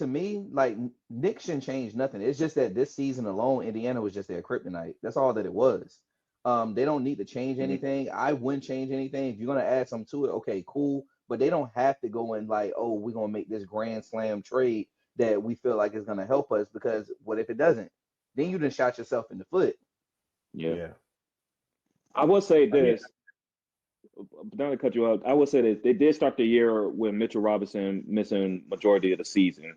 B: me, like Nick shouldn't change nothing. It's just that this season alone, Indiana was just their kryptonite. That's all that it was. They don't need to change
A: Mhm.
B: anything. I wouldn't change anything. If you're gonna add something to it, okay, cool. But they don't have to go and like, oh, we're gonna make this grand slam trade that we feel like is gonna help us because what if it doesn't? Then you done shot yourself in the foot.
A: Yeah.
C: Yeah.
A: I will say
C: Yeah,
A: this. Not to cut you off, I will say that they did start the year with Mitchell Robinson missing majority of the season.
C: right.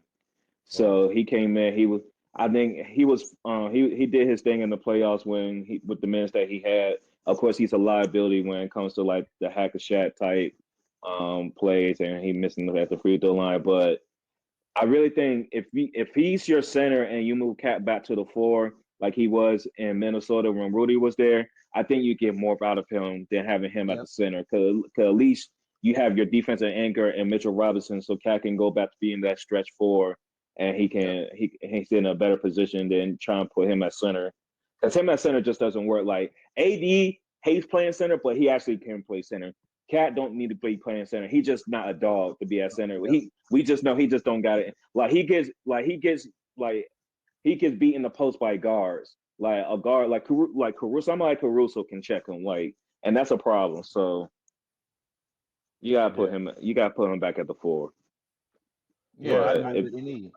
A: So he came in. He was. I think he was. He did his thing in the playoffs when he with the minutes that he had. Of course, he's a liability when it comes to like the hack a Shaq type plays, and he missing at the free throw line. But I really think if he's your center and you move Cat back to the floor like he was in Minnesota when Rudy was there, I think you get more out of him than having him at the
B: Yep.
A: center. Cause at least you have your defensive anchor and Mitchell Robinson, so Cat can go back to being that stretch four, and
B: Yep.
A: he's in a better position than trying to put him at center. Because him at center just doesn't work. Like AD hates playing center, but he actually can play center. Cat don't need to be playing center. He's just not a dog to be at center.
B: Yep.
A: We just know he just don't got it. Like he gets beat in the post by guards. Like a guard like Caruso, somebody like Caruso can check him. Like, and that's a problem. So
C: Yeah,
A: you gotta put him back at the four.
B: Yeah,
C: yeah.
B: that's the
A: But
B: move
A: if
B: that they need.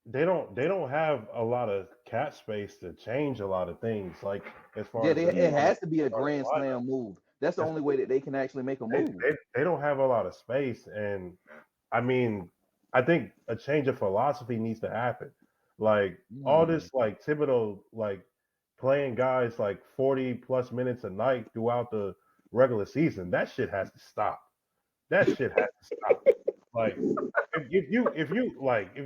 C: They don't have a lot of cap space to change a lot of things. Like as far
B: Yeah,
C: as the
B: it
A: mm,
B: has to be a
C: starting
B: grand
C: lineup,
B: slam move. That's the
C: that's
B: only way that they can actually make a
C: they,
B: move.
C: they don't have a lot of space, and I mean, I think a change of philosophy needs to happen. Like all
B: Hmm.
C: this, like Thibodeau, like playing guys like 40 plus minutes a night throughout the regular season. That shit has to stop. That shit has to stop. Like if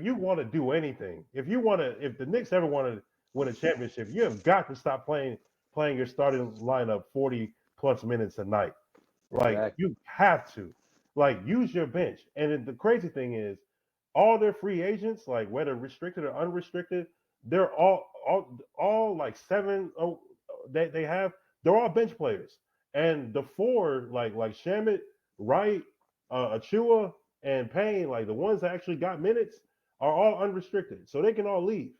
C: you want to do anything, if the Knicks ever want to win a championship, you have got to stop playing your starting lineup 40 plus minutes a night. Like
B: Exactly.
C: you have to, like use your bench. And then the crazy thing is, all their free agents, like whether restricted or unrestricted, they're all like seven. Oh, they have they're all bench players. And the four, like Shamit, Wright, Achua, and Payne, like the ones that actually got minutes, are all unrestricted, so they can all leave.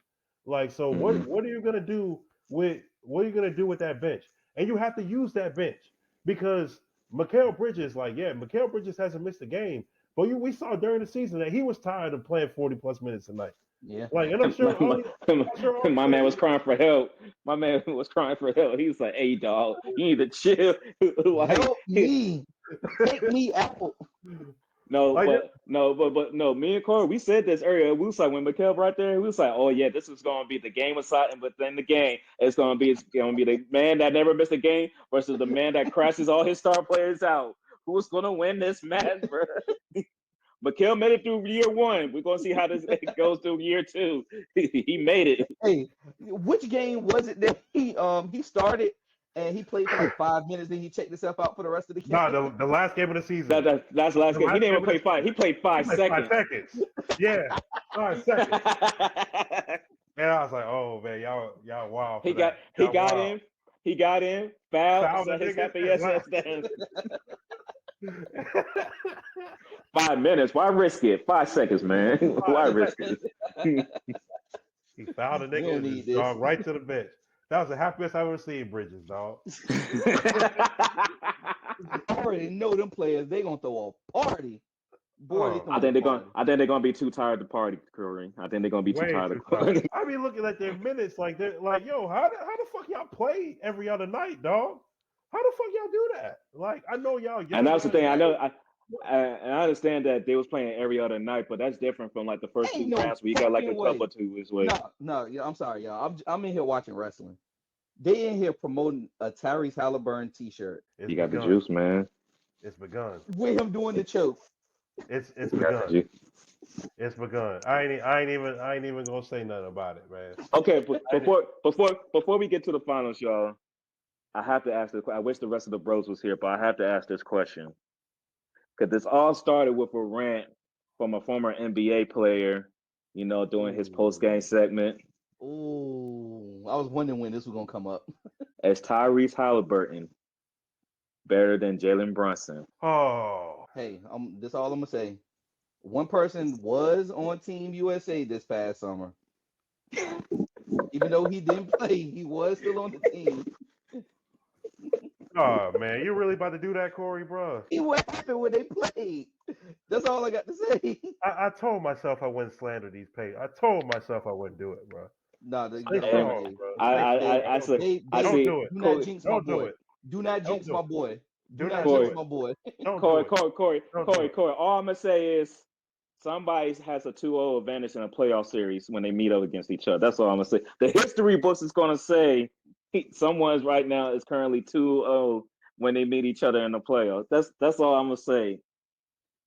C: Like, so
A: mm,
C: what are you gonna do with that bench? And you have to use that bench because Mikal Bridges, like, yeah, Mikal Bridges hasn't missed a game, but we saw during the season that he was tired of playing 40 plus minutes a night.
B: Yeah.
C: Like, and I'm
A: my
C: sure
A: man was
C: he,
A: crying for help. My man was crying for help. He was like, "Hey, dog, you need to chill." Like,
B: Help me. Take me out.
A: no,
C: like,
A: but no. Me and Corey, we said this earlier. We was like, when Mikael right there, we was like, "Oh yeah, this is going to be the game of sight." And within the game, it's going to be the man that never missed a game versus the man that crashes all his star players out. Who's going to win this match, bro? Mikael made it through year one. We're going to see how this goes through year two. He made it.
B: Hey, which game was it that he started and he played for like 5 minutes, then he checked himself out for the rest of the
C: nah,
B: game?
C: the last game of the season,
A: That's the last
C: the
A: game. He
C: last
A: didn't
C: game
A: even
C: of the
A: play five. He
C: season,
A: played
C: he
A: five
C: played five
A: seconds.
C: seconds. Yeah, 5 seconds. And I was like, oh man, y'all wild for that.
A: He
C: Y'all
A: got
C: wild.
A: in. He got in, fouled,
C: Foul the
A: set his
C: niggas
A: happy
C: and
A: yes
C: left.
A: down. 5 minutes. Why risk it? 5 seconds, man. Why risk it?
C: He fouled a
B: We
C: nigga
B: don't
C: and
B: need
C: just
B: this.
C: jogged right to the bench. That was the happiest I've ever seen Bridges, dog.
B: I already know them players. They gonna throw a party. Boy, they
C: Oh,
B: throwing a party.
A: I think they're gonna be too tired to party, Curry. I think they're gonna be too
C: way
A: tired
C: too
A: to
C: tight.
A: party.
C: I be looking at their minutes like they're like, yo, how the fuck y'all play every other night, dog? How the fuck y'all do that? Like, I know y'all
A: And
C: young
A: that's the
C: guys.
A: thing. I
B: Hey,
A: know. And I understand that they was playing every other night, but that's different from like the first
B: ain't
A: two
B: no
A: rounds where you got like a
B: fucking
A: couple
B: way.
A: of two this way.
B: No, no, yeah, I'm sorry, y'all. I'm in here watching wrestling. They in here promoting a Tyrese Halliburton t-shirt
C: It's
A: You got the
C: begun.
A: juice, man.
C: It's begun.
B: with him doing the choke.
C: It's
A: You got the
C: begun.
A: juice.
C: It's begun. I ain't even gonna say nothing about it, man.
A: Okay, but
C: I ain't-
A: before we get to the finals, y'all, I have to ask this. I wish the rest of the bros was here, but I have to ask this question because this all started with a rant from a former NBA player. Doing his post game
B: Ooh,
A: segment
B: ooh. I was wondering when this was gonna come up.
A: as Tyrese Halliburton better than Jalen Brunson.
C: Oh,
B: Hey, this all I'm gonna say. One person was on Team USA this past summer. Even though he didn't play, he was still on the team.
C: oh man, you really about to do that, Corey, bro?
B: He what happened when they played. That's all I got to say.
C: I told myself I wouldn't slander these pay. I told myself I wouldn't do it, bro.
B: No,
C: Stay
A: And
C: strong,
B: hey,
C: bro.
A: I
C: Stay
A: I
C: strong,
A: I,
C: man.
A: I,
C: Don't
A: see
C: do it.
B: they
A: I
C: Don't
A: see
C: do it.
B: do not
A: Kobe.
B: jinx my
C: Don't do
B: boy.
C: it.
B: Do not
C: Don't
B: jinx
C: do
B: my
C: it.
B: boy. Do
C: Do
B: not
C: not do
B: jinx
A: Corey,
C: it.
B: my boy.
C: Don't do
A: Corey,
C: it.
A: Corey, Corey,
C: Don't do
A: Corey,
C: it.
A: Corey. All I'm gonna say is somebody has a 2-0 advantage in a playoff series when they meet up against each other. That's all I'm gonna say. The history books is gonna say someone right now is currently 2-0 when they meet each other in the playoffs. That's all I'm gonna say.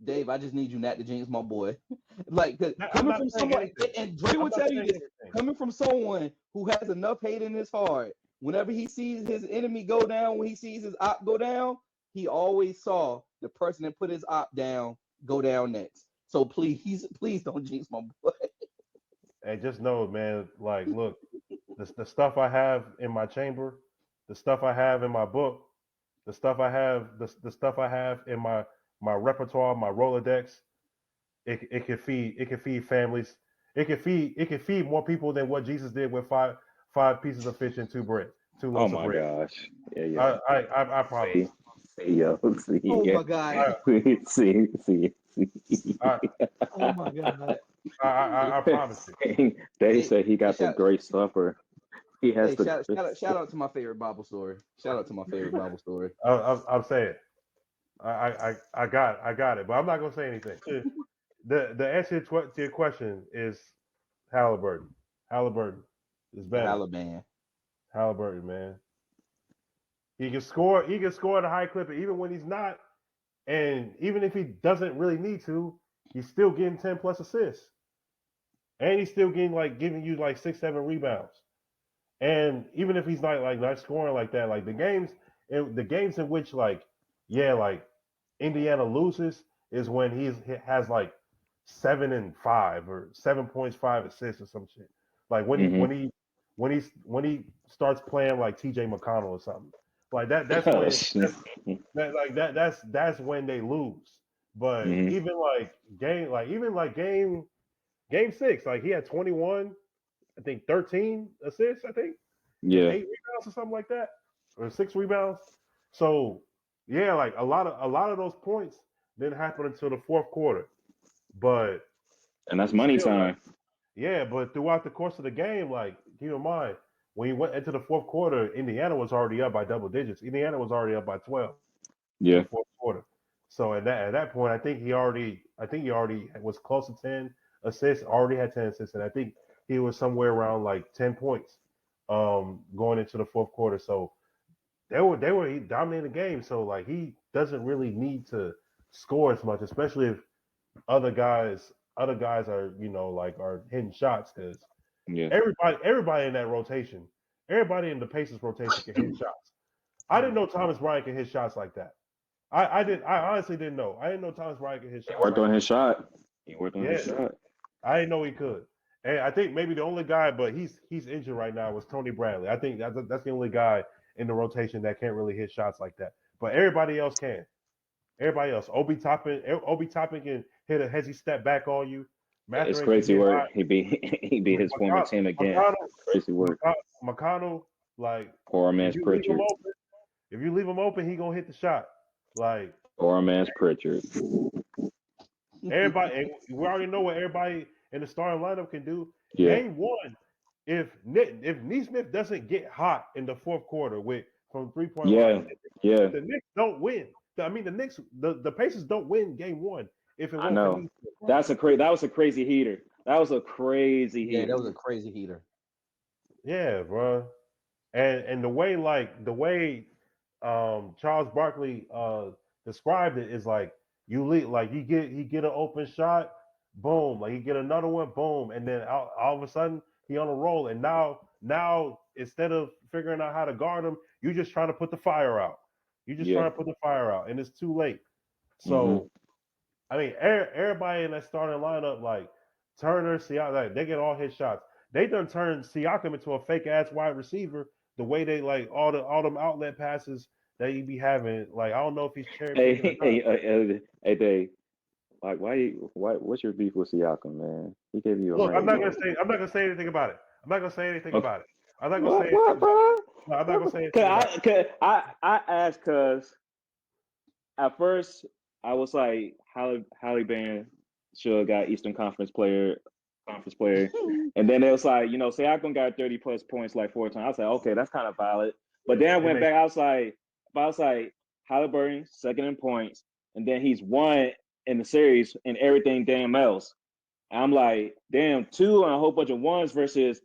B: Dave, I just need you not to jinx my boy. Like, 'cause
C: I'm
B: coming
C: not
B: from
C: saying
B: someone,
C: anything.
B: and Dre
C: I'm
B: will
C: not
B: tell you
C: saying
B: this,
C: anything.
B: coming from someone who has enough hate in his heart, whenever he sees his enemy go down, when he sees his op go down, he always saw the person that put his op down go down next. So please don't jinx my boy.
C: And just know, man, like, look, the stuff I have in my chamber, the stuff I have in my book, the stuff I have in my repertoire, my Rolodex, it can feed families. It can feed more people than what Jesus did with five pieces of fish and two
A: Oh
C: loaves of
A: my
C: bread.
A: gosh. Yeah, yeah.
C: I promise.
A: See, see, yo, see,
B: Oh
A: yeah.
B: my god.
C: I
A: See.
C: I
B: Oh my god.
C: I promise you.
A: They
B: Hey,
A: said he
B: hey,
A: got the great supper. He has
B: hey,
A: the
B: shout out to my favorite Bible story. Shout out to my favorite Bible story.
C: I'm saying I got it, but I'm not gonna say anything. The answer to your question is Halliburton. Halliburton is
B: The
C: better.
B: Halaban.
C: Halliburton, man. He can score. He can score at a high clip, even when he's not. And even if he doesn't really need to, he's still getting 10 plus assists, and he's still giving you like 6, 7 rebounds. And even if he's not scoring like that, like the games in which like Indiana loses is when he has like 7 and 5 or 7 points, 5 assists or some shit. Like
A: hmm
C: when he starts playing like TJ McConnell or something. Like that's
A: Oh,
C: when
A: shit.
C: that's when they lose. But
A: hmm
C: even game 6, like he had 21, I think 13 assists, I think, and
A: Yeah,
C: 8 rebounds or something like that, or 6 rebounds. So yeah, like a lot of those points didn't happen until the fourth quarter. But
A: and that's money
C: still, like,
A: time.
C: yeah, but throughout the course of the game, like, keep in mind, when you went into the fourth quarter, Indiana was already up by double digits. Indiana was already up by 12 in the
A: Yeah.
C: fourth quarter. So at that point, I think he already was close to 10 assists, already had 10 assists, and I think he was somewhere around like 10 points going into the fourth quarter. So they were he dominating the game. So like he doesn't really need to score as much, especially if other guys are are hitting shots, because
A: Yeah.
C: everybody in that rotation, everybody in the Pacers rotation can hit shots. I didn't know Thomas Bryant could hit shots like that. I honestly didn't know. I didn't know Thomas Bryant could hit
A: He
C: shots
A: worked
C: like
A: on
C: that.
A: his shot. He worked on his
C: Yeah,
A: shot.
C: I didn't know he could. And I think maybe the only guy, but he's injured right now, was Tony Bradley. I think that's the only guy in the rotation that can't really hit shots like that. But everybody else can. Everybody else. Obi Toppin can hit a hezzy step back on you.
A: It's
C: Matherin can
A: crazy
C: get hot.
A: work. He beat his former team again.
C: McConnell,
A: Crazy work.
C: McConnell, like,
A: Poor
C: if
A: man's
C: you leave him
A: Pritchard.
C: open, he gonna hit the shot. Like,
A: Poor man's Pritchard.
C: everybody, and we already know what everybody in the starting lineup can do.
A: Yeah.
C: Game 1, if Neesmith doesn't get hot in the fourth quarter from 3-point line,
A: Yeah. Yeah.
C: the Knicks don't win. I mean, the Pacers don't win Game 1 if it
A: I
C: weren't for
A: know.
C: Neesmith, bro.
A: That was a crazy heater. That was a crazy
B: Yeah, that
A: heater.
B: was a crazy heater.
C: Yeah, bro. And the way Charles Barkley described it is like you lead, like he get an open shot, boom, like he get another one, boom, and then all of a sudden he on a roll, and now instead of figuring out how to guard him, you just trying to put the fire out. You just
A: Yeah.
C: trying to put the fire out, and it's too late.
A: hmm
C: So I mean, everybody in that starting lineup, like Turner, Siakam, like, they get all his shots. They done turned Siakam into a fake ass wide receiver. The way they like all them outlet passes that he be having, like, I don't know if he's cherry
A: Hey,
C: picking or not.
A: hey, Dave. Like, what's your beef with Siakam, man? He gave you a
C: Look, I'm
A: ring,
C: not
A: bro.
C: gonna say anything about it. I'm not gonna say anything
A: Okay.
C: about it. I'm not gonna say anything
A: What,
C: about it.
A: bro?
C: No, I'm not gonna
A: What?
C: say anything about it.
A: I asked because at first I was like, Halle Band should have got Eastern Conference player, and then it was like, Siakam got 30 plus points like 4 times. I was like, okay, that's kind of valid. But then I
C: It
A: went
C: makes
A: back. I was like, but I was like, Halliburton second in points, and then he's won in the series and everything damn else. And I'm like, damn, two and a whole bunch of ones versus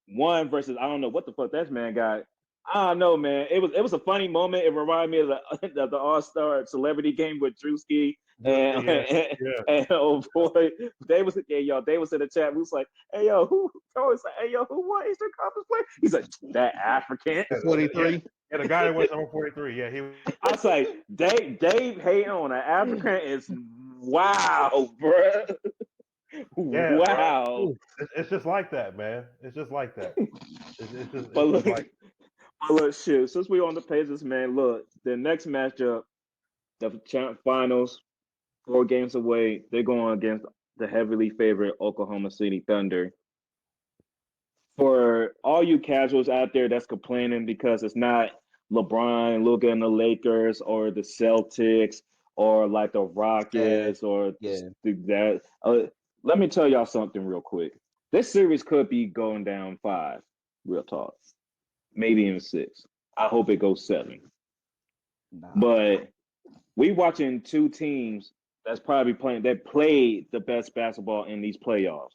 A: one versus I don't know what the fuck that man got. I don't know, man. It was a funny moment. It reminded me of the All Star Celebrity Game with Drewski and,
C: Yeah,
A: and
C: yeah.
A: and oh boy, they was they was in the chat. We was like, hey yo, who? I was like, hey yo, who won Eastern Conference play? He's like that African.
C: Yeah,
B: 43.
C: yeah, the guy that was number 43. Yeah, he.
A: I was like, Dave hating on an African is wow, bruh.
C: Yeah, bro.
A: Wow.
C: It's just like that, man. It's just like that.
A: But
C: It's just
A: look,
C: like
A: shoot, since we're on the pages, man, look, the next matchup, the champ finals, 4 games away, they're going against the heavily favored Oklahoma City Thunder. For all you casuals out there that's complaining because it's not LeBron, Luka, and the Lakers, or the Celtics, or like the
B: Yeah,
A: Rockets, or
B: yeah.
A: that, let me tell y'all something real quick. This series could be going down 5, real talk, maybe even 6. I hope it goes 7.
B: Nah.
A: But we watching two teams that's probably playing that played the best basketball in these playoffs.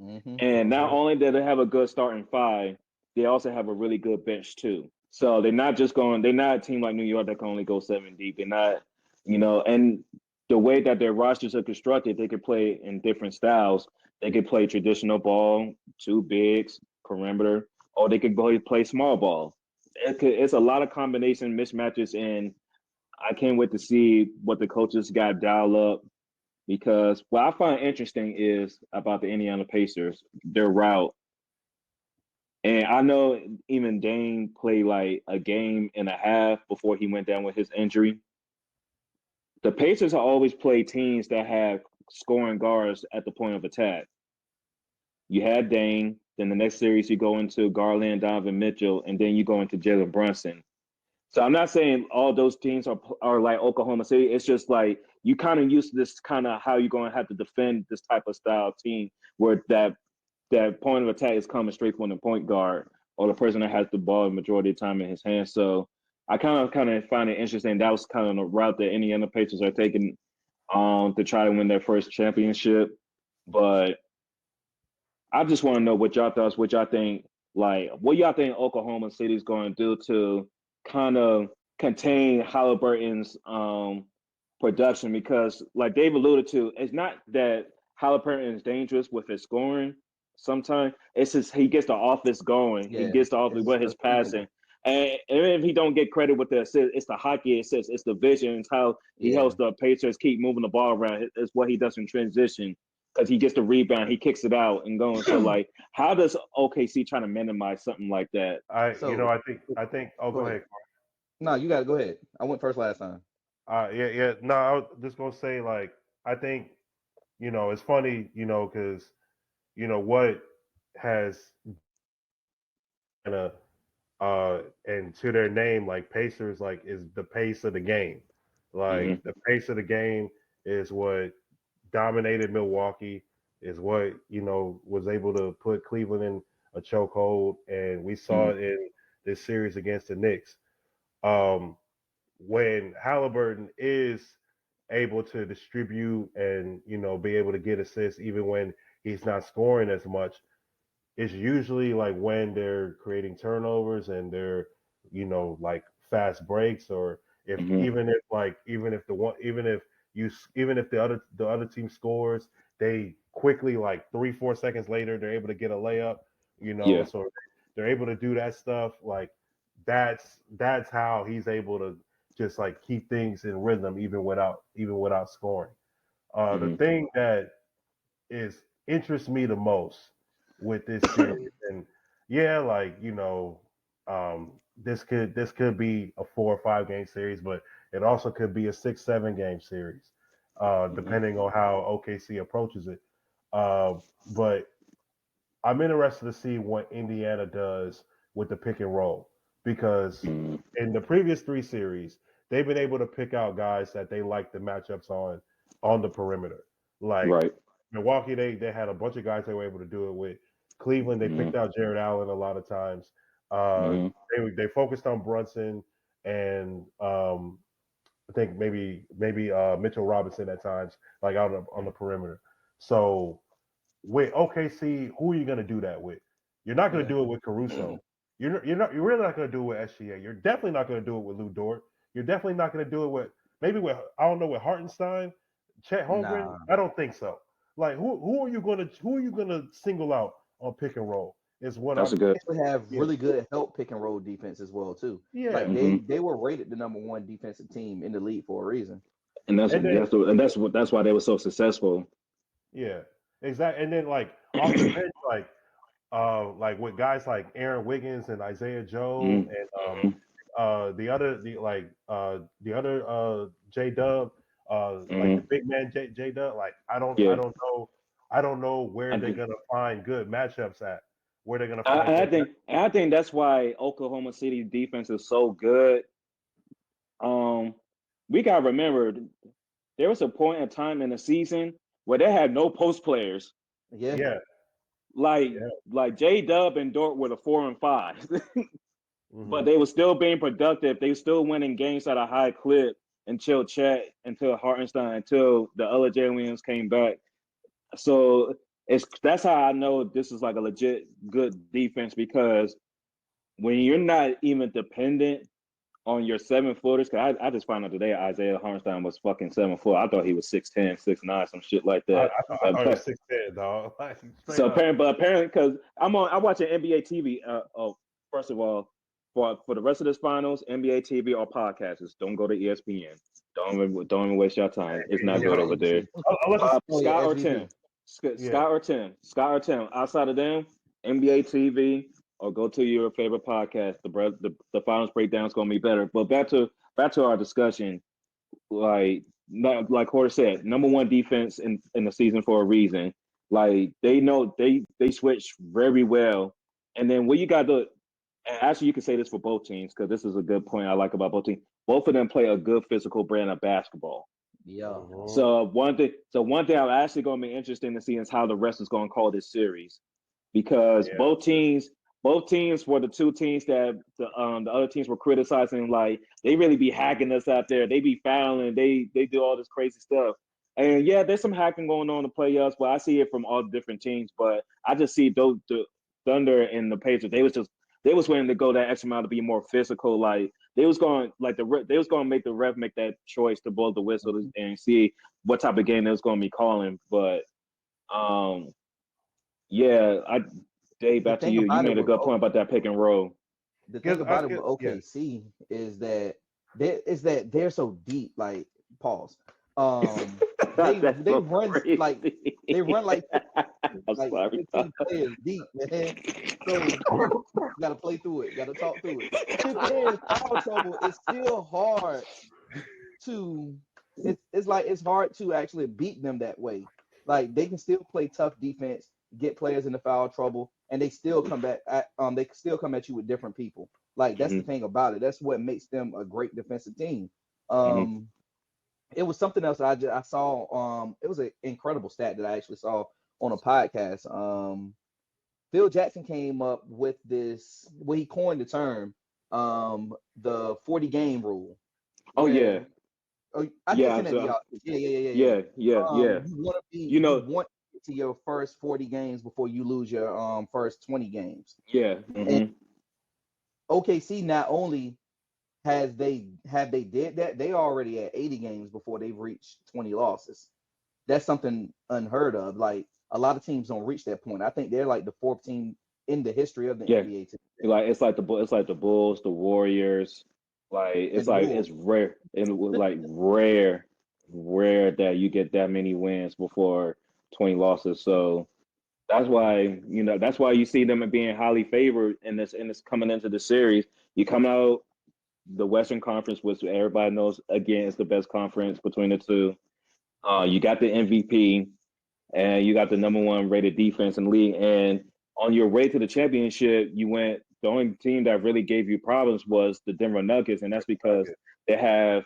B: Mm-hmm.
A: And not
C: Mhm.
A: only do they have a good starting 5, they also have a really good bench too. So they're not a team like New York that can only go 7 deep. They're not, and the way that their rosters are constructed, they could play in different styles. They could play traditional ball, 2 bigs, perimeter, or they could go play small ball. It's a lot of combination mismatches, and I can't wait to see what the coaches got dialed up because what I find interesting is about the Indiana Pacers, their route. And I know even Dame played like a game and a half before he went down with his injury. The Pacers have always played teams that have scoring guards at the point of attack. You had Dame, then the next series you go into Garland, Donovan Mitchell, and then you go into Jalen Brunson. So I'm not saying all those teams are like Oklahoma City. It's just like you kind of used to this kind of how you're going to have to defend this type of style team where that point of attack is coming straight from the point guard or the person that has the ball the majority of the time in his hands. So I kind of find it interesting. That was kind of the route that Indiana Pacers are taking to try to win their first championship. But I just want to know what y'all thoughts, what y'all think, like what y'all think Oklahoma City is going to do to kind of contain Halliburton's production because, like Dave alluded to, it's not that Halliburton is dangerous with his scoring. Sometimes it's just he gets the offense going. He
B: Yeah.
A: gets the offense
B: It's
A: with his
B: the
A: passing. And even if he don't get credit with the assist, it's the hockey assist, it's the vision, it's how he
B: yeah.
A: helps the Pacers keep moving the ball around. It's what he does in transition because he gets the rebound, he kicks it out and going. So like, how does OKC try to minimize something like that?
B: So
C: I think. Oh,
B: go
C: go
B: ahead.
C: ahead.
B: No, you gotta go ahead. I went first last time.
C: Yeah, yeah. No, I was just gonna say like I think it's funny because what has kind of and to their name like Pacers like is the pace of the game. Like
A: Mm-hmm.
C: the pace of the game is what dominated Milwaukee, is what was able to put Cleveland in a chokehold, and we saw
A: Mm-hmm.
C: it in this series against the Knicks. Um, when Halliburton is able to distribute and be able to get assists even when he's not scoring as much, it's usually like when they're creating turnovers and they're like fast breaks, or if
A: Mm-hmm.
C: even if the other team scores, they quickly like 3-4 seconds later they're able to get a layup,
A: Yeah.
C: so they're able to do that stuff. Like that's how he's able to just like keep things in rhythm even without scoring. The
A: Mm-hmm.
C: thing that is interests me the most with this series, and yeah, like this could be a 4 or 5 game series, but it also could be a 6-7 game series,
A: Mm-hmm.
C: depending on how OKC approaches it. But I'm interested to see what Indiana does with the pick and roll because
A: Mm-hmm.
C: in the previous 3 series, they've been able to pick out guys that they like the matchups on the perimeter. Like
A: Right.
C: Milwaukee, they had a bunch of guys they were able to do it with. Cleveland, they
A: Mm-hmm.
C: picked out Jared Allen a lot of times. Uh,
A: Mm-hmm.
C: they focused on Brunson and I think maybe Mitchell Robinson at times, like out on the perimeter. So with OKC, who are you going to do that with? You're not going to do it with Caruso. You're really not going to do it with SGA. You're definitely not going to do it with Lou Dort. You're definitely not going to do it with I don't know, with Hartenstein, Chet Holmgren.
B: Nah.
C: I don't think so. Like who are you going to single out on pick and roll? Is what
A: That's a
C: I'm.
A: good.
B: They have
C: Yeah.
B: really good help pick and roll defense as well too.
C: Yeah.
B: Like
A: Mhm.
B: they were rated the number one defensive team in the league for a reason.
A: And that's
C: And then
A: that's why they were so successful.
C: yeah, exactly. And then like off the bench, like with guys like Aaron Wiggins and Isaiah Joe
A: Mhm.
C: and the other J Dub, like the
A: Mhm.
C: big man J Dub. Like
A: Yeah,
C: I don't know where
A: I
C: they're
A: think
C: gonna find good matchups at. Where they're gonna find good.
A: I think that's why Oklahoma City defense is so good. Um, we gotta remember there was a point in time in the season where they had no post players.
B: Yeah.
C: Yeah,
A: Like
C: yeah.
A: J Dub and Dort were the 4 and 5, but
C: Hmm.
A: they were still being productive. They were still winning games at a high clip until Chet, until Hartenstein, until the other Jalen Williams came back. So that's how I know this is like a legit good defense, because when you're not even dependent on your 7 footers, because I just found out today Isaiah Hartenstein was fucking 7 foot. I thought he was 6'10", 6'9", some shit like
C: I,
A: that.
C: I, I thought it was 6'10", dog. Like straight
A: So
C: up.
A: apparently, because I'm watching NBA TV. First of all, for the rest of this finals, NBA TV or podcasters, don't go to ESPN. Don't even waste your time. It's not
B: Don't
A: good
B: go to
A: over there.
B: NBC.
C: Unless it's
B: Oh yeah,
A: Scott or
B: SVP.
A: Tim,
C: yeah.
A: Scott or Tim. Outside of them, NBA TV or go to your favorite podcast. The finals breakdown is gonna be better. But back to our discussion. Like Horst said, number one defense in the season for a reason. Like they know they switch very well. And then what you got to actually you can say this for both teams, because this is a good point I like about both teams. Both of them play a good physical brand of basketball.
B: Yeah.
C: Mhm.
A: So one thing I'm actually going to be interesting to see is how the rest is going to call this series, because
C: Yeah.
A: both teams were the two teams that the other teams were criticizing. Like they really be hacking us out there. They be fouling. They do all this crazy stuff. And yeah, there's some hacking going on in the playoffs, but I see it from all different teams. But I just see those the Thunder and the Pacers. They was willing to go that extra mile to be more physical. Like they was going they was going to make the ref make that choice to blow the whistle and see what type of game they was going to be calling. But um, yeah, Dave,
B: The
A: back to
B: thing
A: you. You
B: about it
A: made a
B: with
A: good point about that pick and roll.
B: the
C: Guess
B: thing
C: I
B: about it with
C: guess yeah.
B: OKC is that they're so deep. Like pause.
A: That's
B: They
A: so
B: run like
A: crazy.
B: they run
A: I'm
B: like
A: sorry.
B: 15 players deep, man. So got to play through it. Got to talk through it. If they're in foul trouble, it's still hard to. It's like it's hard to actually beat them that way. Like they can still play tough defense, get players into foul trouble, and they still come back. They can still come at you with different people. Like that's the
A: Hmm.
B: thing about it. That's what makes them a great defensive team.
A: Hmm.
B: Um, it was something else I saw. It was an incredible stat that I actually saw on a podcast. Phil Jackson came up with this. Well, he coined the term, the 40 game rule,
A: Oh yeah,
B: where I did
A: yeah.
B: send that to y'all. Yeah.
A: Yeah. You
B: You
A: know,
B: want to get to your first 40 games before you lose your first 20 games.
A: yeah.
B: And
A: Hmm.
B: OKC not only have they did that, they already at 80 games before they've reached 20 losses. That's something unheard of. Like a lot of teams don't reach that point. I think they're like the fourth team in the history of the
A: Yeah,
B: NBA to do that.
A: like it's like the Bulls, the Warriors.
B: And the Bulls.
A: It's rare and like rare that you get that many wins before 20 losses. So that's why you see them being highly favored in this coming into the series. You come out the Western Conference, which everybody knows again is the best conference between the two. You got the MVP and you got the number one rated defense in the league. And on your way to the championship, you went. The only team that really gave you problems was the Denver Nuggets, and that's because they have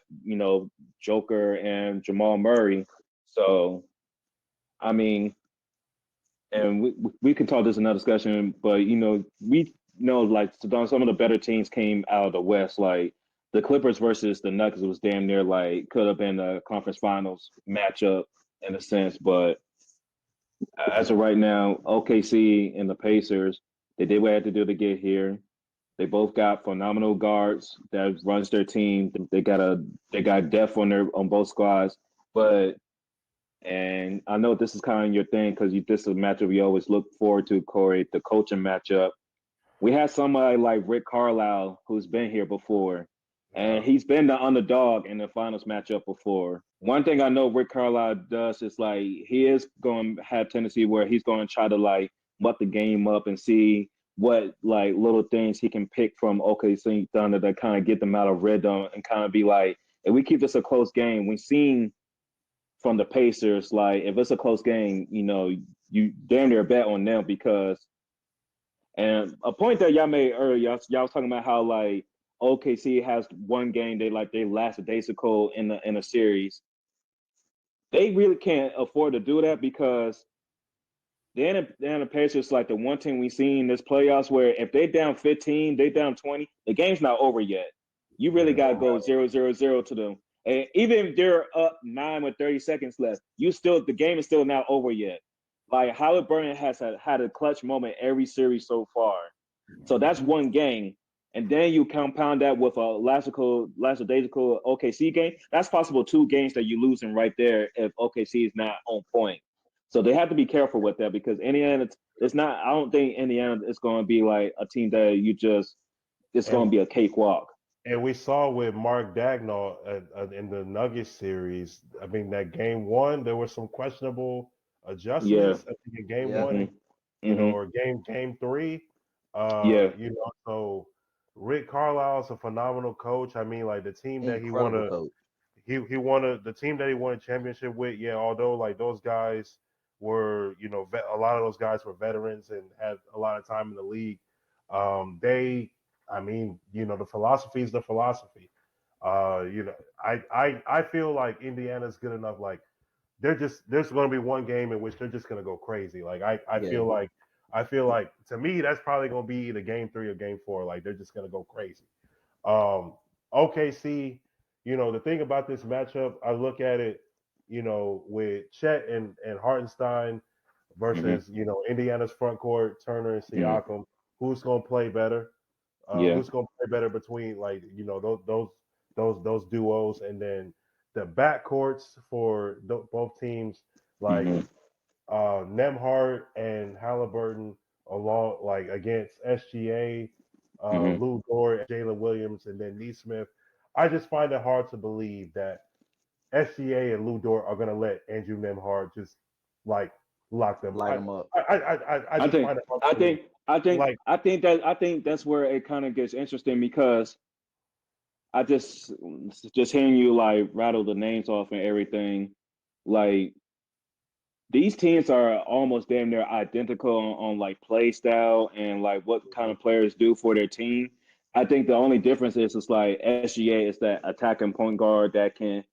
A: Joker and Jamal Murray. So I mean, and we can talk this in another discussion, but we know like some of the better teams came out of the West, like the Clippers versus the Nuggets was damn near like could have been a conference finals matchup in a sense, but as of right now, OKC and the Pacers, they did what they had to do to get here. They both got phenomenal guards that runs their team. They got depth on both squads. But and I know this is kind of your thing because this is a matchup you always look forward to, Corey, the coaching matchup. We had somebody like Rick Carlisle who's been here before, and he's been the underdog in the finals matchup before. One thing I know Rick Carlisle does is like he is going to have tendency where he's going to try to like muck the game up and see what like little things he can pick from OKC Thunder that kind of get them out of rhythm and kind of be like, if we keep this a close game, we've seen from the Pacers, like if it's a close game, you damn near bet on them because and a point that y'all made earlier, y'all was talking about how like OKC has one game they last a daisical in a series. They really can't afford to do that because the Pacers like the one team we've seen this playoffs where if they down 15, they down 20, the game's not over yet. You really gotta go 0-0-0 to them. And even if they're up 9 with 30 seconds left, the game is still not over yet. Like Halliburton has had a clutch moment every series so far. So that's one game. And then you compound that with a lackadaisical OKC game. That's possible 2 games that you're losing right there if OKC is not on point. So they have to be careful with that because Indiana, it's not. I don't think Indiana is going to be like a team that it's going to be a cakewalk.
C: And we saw with Mark Dagnall in the Nuggets series. I mean, that game 1, there were some questionable adjustments. I think in game 1, or game 3. So Rick Carlisle is a phenomenal coach. I mean, like the team that he won the team that he won a championship with. Yeah, although like those guys were, a lot of those guys were veterans and had a lot of time in the league. The philosophy is the philosophy. I feel like Indiana's good enough. Like there's going to be one game in which they're just going to go crazy. Like I feel like to me that's probably going to be either game 3 or game 4. Like they're just going to go crazy. OKC, the thing about this matchup, I look at it, with Chet and Hartenstein versus Indiana's front court, Turner and Siakam. Who's going to play better? Who's going to play better between like those duos, and then the backcourts for both teams like Nemhart and Halliburton along like against SGA, Lou Dort, Jalen Williams, and then Neesmith. I just find it hard to believe that SGA and Lou Dort are going to let Andrew Nemhart just like lock them
B: up.
C: I just find it hard to believe.
A: I think that's where it kind of gets interesting because I just hearing you like rattle the names off and everything, like these teams are almost damn near identical on like play style and like what kind of players do for their team. I think the only difference is it's like SGA is that attacking point guard that can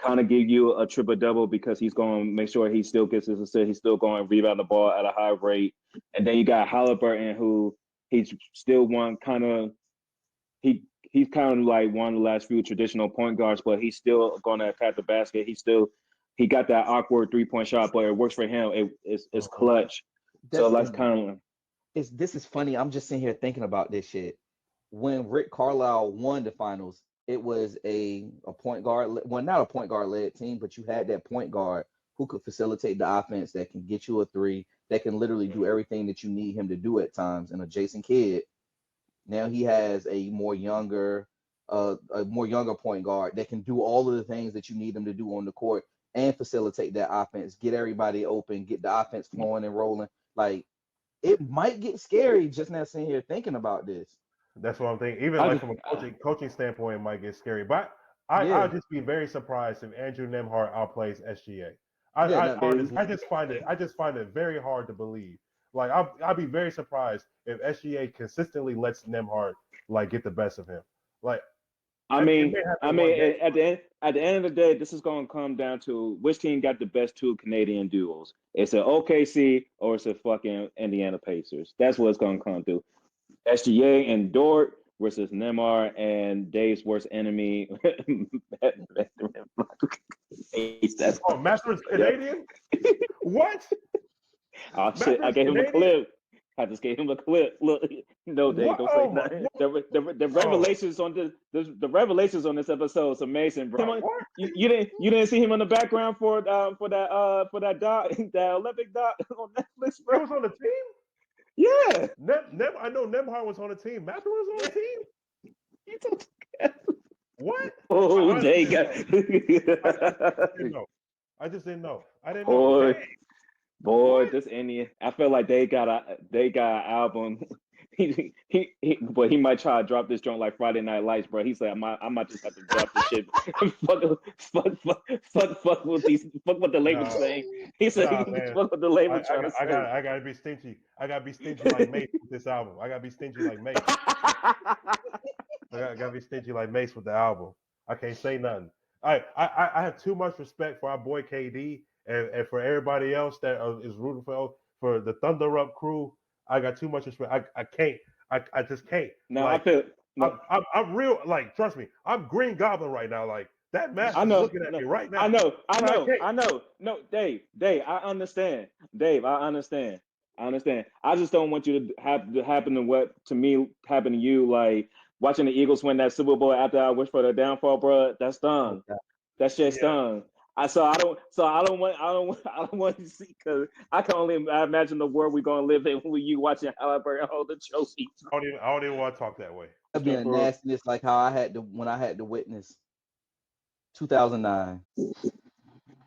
A: kind of give you a triple double because he's going to make sure he still gets his assist. He's still going to rebound the ball at a high rate. And then you got Halliburton, who he's still one kind of he's kind of like one of the last few traditional point guards, but he's still going to attack the basket. He got that awkward 3-point shot, but it works for him. It's clutch. So that's kind of
B: this is funny. I'm just sitting here thinking about this shit. When Rick Carlisle won the finals, it was a point guard, well, not a point guard led team, but you had that point guard who could facilitate the offense, that can get you a 3, that can literally do everything that you need him to do at times. And a Jason Kidd, now he has a more younger point guard that can do all of the things that you need him to do on the court and facilitate that offense, get everybody open, get the offense flowing and rolling. Like it might get scary just now sitting here thinking about this.
C: That's what I'm thinking. Even like from a coaching standpoint, it might get scary. But I'll just be very surprised if Andrew Nemhart outplays SGA. I just find it very hard to believe. Like I'll be very surprised if SGA consistently lets Nemhart like get the best of him. Like
A: at the end of the day, this is going to come down to which team got the best 2 Canadian duos. It's an OKC or it's a fucking Indiana Pacers. That's what it's going to come to. SGA and Dort versus Neymar and Dave's worst enemy. That's
C: Oh, Matherin's Canadian? What?
A: oh shit! I
C: Matherin's
A: gave him a
C: Canadian?
A: clip. I just gave him a clip. Look, no, Dave,
C: What?
A: don't say
C: Oh my!
A: nothing.
C: What?
A: The
C: Oh,
A: revelations on the revelations on this episode is amazing, bro.
C: like what?
A: You didn't see him in the background for that doc that Olympic doc on Netflix,
C: He
A: bro.
C: was on the team.
A: Yeah.
C: I know Nemhard was on the team. Matherin was on the team.
A: You don't-
C: What? I
A: Oh,
C: honestly
A: they
C: didn't
A: got.
C: know. I just didn't know. I just didn't know. I didn't know.
A: Boy,
C: Dang.
A: boy,
C: What?
A: this Indian. I feel like they got an album. But he might try to drop this joint like Friday Night Lights, bro. He said, I might just have to drop this shit. Fuck what the label
C: Nah,
A: saying. He said,
C: nah, man.
A: fuck what the label trying to say.
C: I gotta be stingy. I gotta be stingy like Mace with this album. I gotta be stingy like Mace. I gotta be stingy like Mace with the album. I can't say nothing. I have too much respect for our boy KD and for everybody else that is rooting for the Thunder Up crew. I got too much respect. I can't. I just can't.
A: No, I
C: Like
A: feel no.
C: I'm real. Like trust me, I'm Green Goblin right now. Like that mask
A: I
C: is
A: know,
C: looking at
A: no,
C: me right
A: I
C: now.
A: know, I
C: But I
A: know,
C: can't.
A: I know. No, Dave, I understand. Dave, I understand. I understand. I just don't want you to have to happen to what to me happened to you, like watching the Eagles win that Super Bowl after I wish for their downfall, bro. That's
B: Oh,
A: done.
B: God.
A: That shit's
C: Yeah.
A: done. I don't want to see because I can only imagine the world we're gonna live in with you watching Halliburton hold the trophy.
C: I don't even want to talk that way.
B: That'd be a nastiness like how I had to when I had to witness 2009.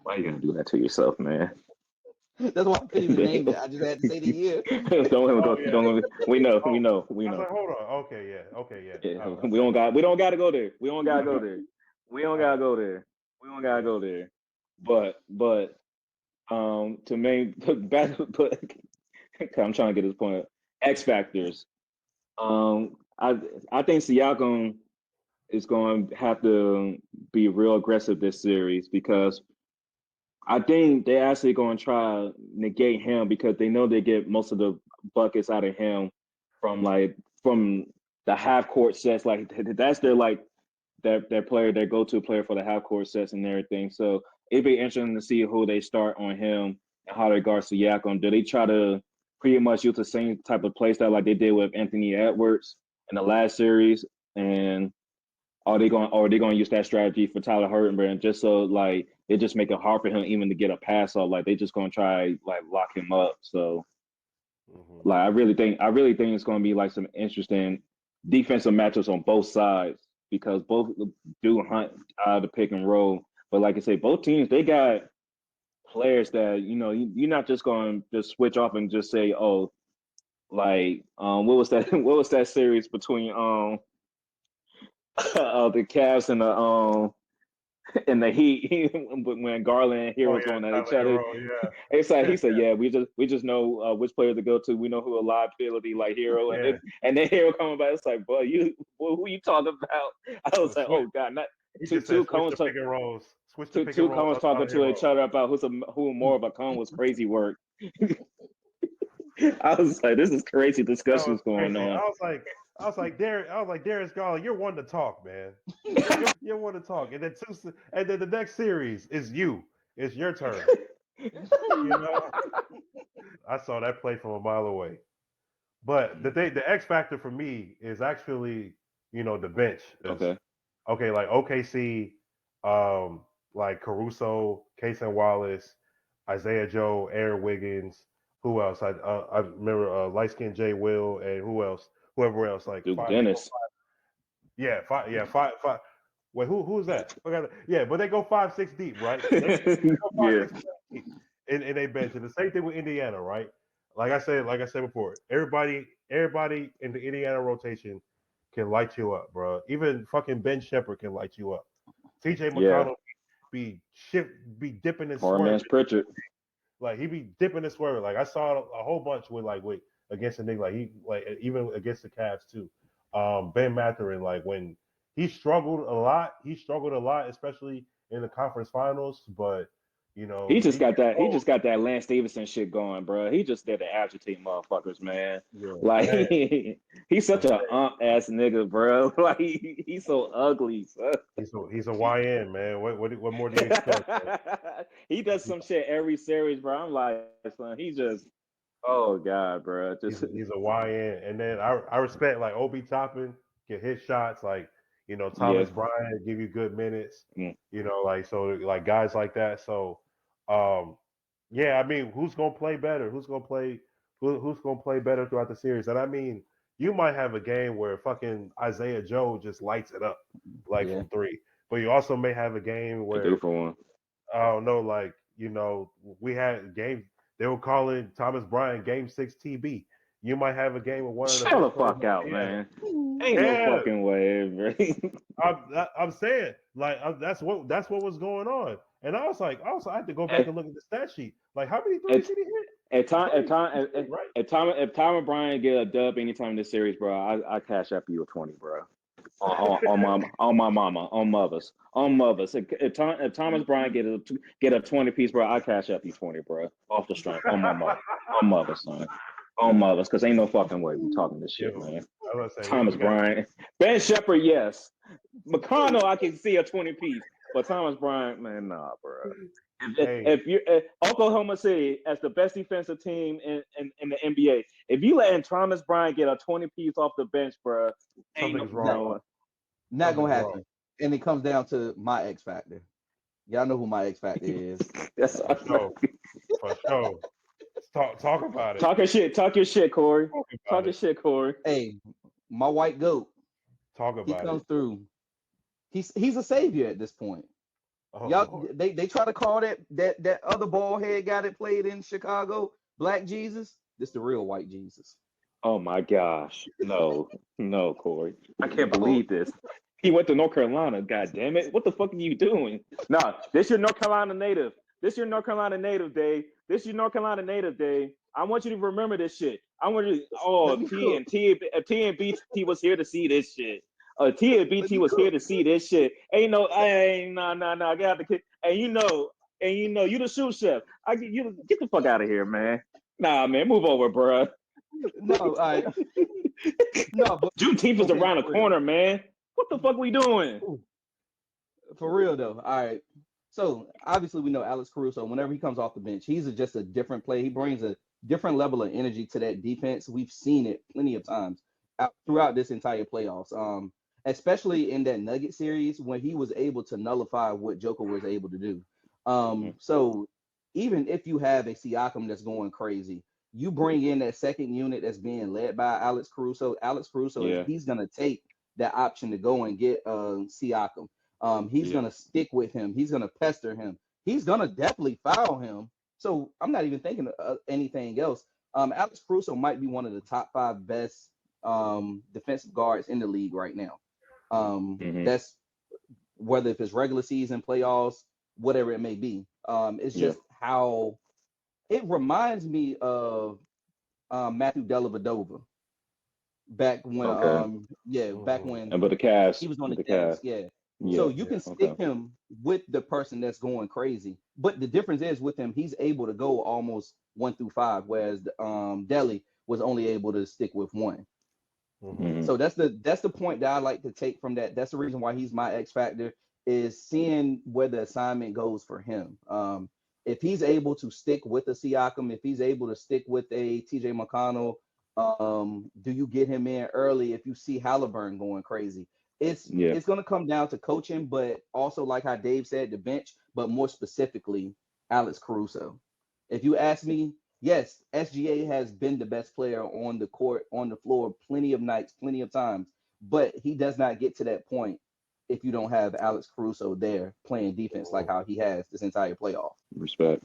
A: Why you gonna do that to yourself, man?
B: That's why I couldn't even name it. I just had to say the year.
A: Don't even
C: Oh
A: go.
C: yeah.
A: Don't. We know.
C: Oh,
A: We know.
C: I was like, hold on. Okay, yeah. Okay, yeah.
A: Yeah,
C: All
A: we don't got. We don't got to go there. We don't got to go
C: right.
A: there. We don't
C: All
A: got
C: right.
A: to go there. We don't got to
C: Yeah.
A: go there. But to main back. But I'm trying to get this point. X factors. I think Siakam is going to have to be real aggressive this series because I think they're actually going to try to negate him because they know they get most of the buckets out of him from the half court sets. Like that's their player, their go-to player for the half court sets and everything. So it'd be interesting to see who they start on him and how they guard Siakam. Do they try to pretty much use the same type of play style like they did with Anthony Edwards in the last series? And are they going to use that strategy for Tyler Hertenberg just so like it just make it hard for him even to get a pass off? Like they just going to try like lock him up. So
C: Mm-hmm.
A: like I really think it's going to be like some interesting defensive matchups on both sides because both do hunt out of the pick and roll. But like I say, both teams they got players that you're not just going to just switch off and just say, oh, like what was that what was that series between the Cavs and the Heat when Garland and
C: Oh
A: Hero was
C: yeah,
A: going at each
C: Tyler
A: other.
C: Hero.
A: It's like
C: Yeah.
A: he said, yeah, we just know which player to go to. We know who a liability like Hero,
C: Yeah.
A: and then Hero coming back. It's like, boy, who you talking about? I was like,
C: Switch.
A: oh god, not
C: He
A: two
C: just said
A: two
C: switch
A: cones
C: the pick and rolls. Switch the
A: two
C: pick and
A: two
C: rolls
A: cones
C: on
A: talking
C: Tyler
A: to
C: Hero.
A: each other about who more of a cone was crazy work. I was like, this is crazy
C: That was
A: discussions going
C: crazy.
A: on.
C: I was like, Darius Garland, you're one to talk, man. You're one to talk. And then the next series is you. It's your turn. You know, I saw that play from a mile away. But the X factor for me is actually, the bench. Is
A: Okay.
C: okay, like OKC, like Caruso, Kason Wallace, Isaiah Joe, Aaron Wiggins. Who else? I remember light skinned Jay Will and whoever else. Like
A: Duke
C: five. They go
A: Dennis.
C: yeah, five. Yeah, five. Wait, who's that? Yeah, but they go 5-6 deep, right? They go five
A: Yeah.
C: six deep in a bench. And the same thing with Indiana, right? Like I said before, everybody in the Indiana rotation can light you up, bro. Even fucking Ben Shepherd can light you up. TJ
A: Yeah.
C: McConnell be dipping and
A: Poor man's
C: swerving.
A: Pritchard.
C: Like he be dipping and swerving. Like I saw a whole bunch with against the nigga. Even against the Cavs too. Ben Mathurin, like when he struggled a lot, especially in the conference finals. But You know,
A: He just
C: he
A: got
C: gets
A: that. He
C: old.
A: just got that Lance Stevenson shit going, bro. He just there to agitate motherfuckers, man.
B: Yeah.
A: Like
C: Man,
A: he's such
C: man,
A: a ass nigga, bro. Like he's so ugly. Son.
C: he's a YN, man. What more do you expect? Man?
A: He does some shit every series, bro. I'm like, son, he just, oh god, bro. Just
C: He's a YN, and then I respect like Obi Toppin can hit shots like
A: yeah,
C: Thomas Bryant give you good minutes,
A: mm.
C: like so like guys like that. So, yeah, I mean, who's gonna play better? Who's gonna play better throughout the series? And I mean, you might have a game where fucking Isaiah Joe just lights it up like
B: Yeah.
C: from three, but you also may have a game
A: I do
C: where
A: for one.
C: I don't know, like, we had game they were calling Thomas Bryant game 6 TB. You might have a game with one of the
A: Chill the
C: best players
A: fuck
C: on
A: out,
C: the yeah.
A: man. Ain't no
C: Yeah.
A: fucking way, bro.
C: I'm saying, like, that's what was going on. And I had to go back and look at the stat sheet. Like, how many threes
A: At,
C: did he hit?
A: at
C: It's
A: time,
C: only
A: at time,
C: three, right?
A: if Tom and Brian get a dub anytime in this series, bro, I cash up you a 20, bro. On my mama, on mothers. If Thomas Bryant get a 20 piece, bro, I cash up you 20, bro, off the strength, on my mother, on mothers, son, on mothers, because ain't no fucking way we talking this shit,
C: Yo,
A: man.
C: I was gonna say
A: Thomas
C: we got
A: Bryant, Ben Shepherd, yes, McConnell, I can see a 20 piece, but Thomas Bryant, man, nah, bro.
C: hey,
A: If you Oklahoma City as the best defensive team in the NBA, if you letting Thomas Bryant get a 20 piece off the bench, bro, ain't
C: something's
A: no,
B: Not,
C: wrong.
A: no
B: not gonna
C: Something's wrong.
B: happen. And it comes down to my X factor. Y'all know who my X factor is.
A: that's
C: For sure. For sure. Talk about it.
A: talk your shit. Talk your shit, Corey.
C: Talk
A: Talk
C: about
A: your
C: it.
A: shit, Corey.
B: Hey, my white goat,
C: Talk
B: he
C: about
B: comes
C: it.
B: through. He's a savior at this point.
C: Oh
B: Y'all,
C: Lord.
B: they try to call that other bald head guy that played in Chicago Black Jesus. This the real white Jesus.
A: Oh my gosh, no, Corey. I can't
B: Oh,
A: believe this. He went to North Carolina. God damn it! What the fuck are you doing? Nah, this your North Carolina native. This your North Carolina native, Dave. This your North Carolina native, Dave. I want you to remember this shit. I want you.
B: let
A: Oh,
B: me cook.
A: T and BT was here to see this shit. T and
B: Let
A: BT
B: me
A: was here
B: cook.
A: to see this shit. Ain't no, ain't no. Get out the kid. You the sous chef. Get the fuck out of here, man. Nah, man, move over, bruh.
B: No, I no, but
A: Juneteenth is
B: okay,
A: around the
B: for real.
A: corner, man. What the fuck we doing?
B: For real though. All right. So obviously we know Alex Caruso. Whenever he comes off the bench, just a different play. He brings a different level of energy to that defense. We've seen it plenty of times throughout this entire playoffs. Especially in that Nugget series when he was able to nullify what Joker was able to do.
A: Mhm.
B: So even if you have a Siakam that's going crazy, you bring in that second unit that's being led by Alex Caruso. Alex Caruso
A: Yeah,
B: he's gonna take that option to go and get Siakam. He's
A: yeah,
B: gonna stick with him. He's gonna pester him. He's gonna definitely foul him. So I'm not even thinking of anything else. Alex Caruso might be one of the top five best defensive guards in the league right now.
A: hmm
B: That's whether if it's regular season, playoffs, whatever it may be. It's
A: yeah.
B: just how it reminds me of Matthew Dellavedova back when
A: Okay.
B: back
C: Mhm.
B: when
A: And
B: he was on
A: with
B: the
A: the
B: Cavs.
A: cast.
B: Yeah. So
A: Yeah.
B: you
C: Yeah.
B: can stick
A: Okay.
B: him with the person that's going crazy. But the difference is with him, he's able to go almost 1 through 5, whereas Delhi was only able to stick with one.
C: Mhm.
A: hmm
B: So that's the point that I like to take from that. That's the reason why he's my X factor is seeing where the assignment goes for him. If he's able to stick with a Siakam, if he's able to stick with a TJ McConnell, do you get him in early if you see Halliburton going crazy? It's
A: Yeah.
B: it's gonna come down to coaching, but also like how Dave said, the bench, but more specifically, Alex Caruso. If you ask me, yes, SGA has been the best player on the court, on the floor, plenty of nights, plenty of times, but he does not get to that point if you don't have Alex Caruso there playing defense like how he has this entire playoff.
A: Respect.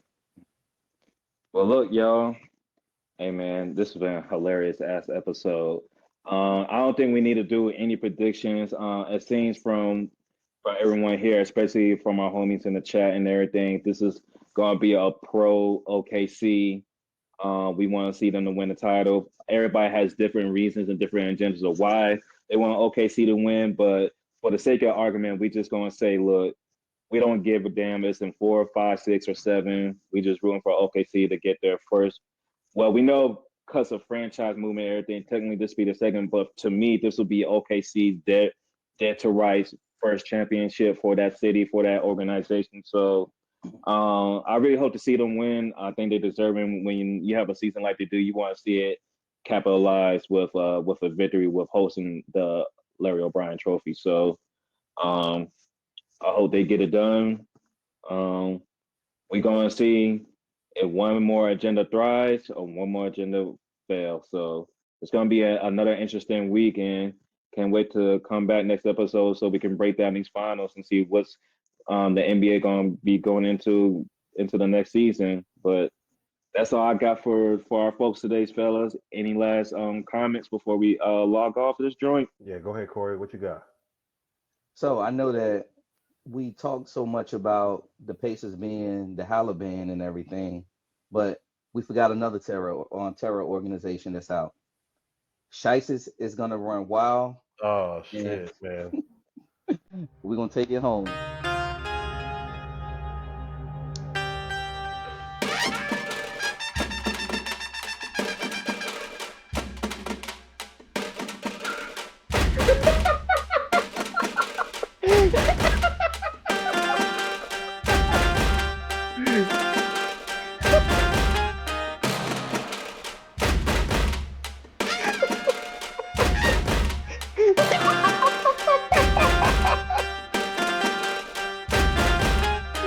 A: Well, look, y'all. Hey, man, this has been a hilarious ass episode. I don't think we need to do any predictions. It seems from everyone here, especially from our homies in the chat and everything, this is going to be a pro OKC. We want to see them to win the title. Everybody has different reasons and different agendas of why they want OKC to win, but for the sake of argument, we just going to say, look, we don't give a damn. It's in 4, 5, 6, or 7. We just rooting for OKC to get there first. Well, we know because of franchise movement and everything, technically this be the second, but to me, this will be OKC's dead to rights first championship for that city, for that organization. So I really hope to see them win. I think they deserve it. When you have a season like they do, you want to see it capitalized with a victory with hosting the Larry O'Brien Trophy. So I hope they get it done. We're going to see if one more agenda thrives or one more agenda fails. So it's going to be another interesting week, and can't wait to come back next episode so we can break down these finals and see what's the NBA going to be going into the next season. But that's all I got for our folks today, fellas. Any last comments before we log off this joint?
C: Yeah, go ahead, Corey. What you got?
B: So I know that we talked so much about the Pacers being the Halliburton and everything, but we forgot another terror organization that's out. Shices is gonna run wild,
C: Oh
B: and
C: shit, man.
B: we're gonna take it home.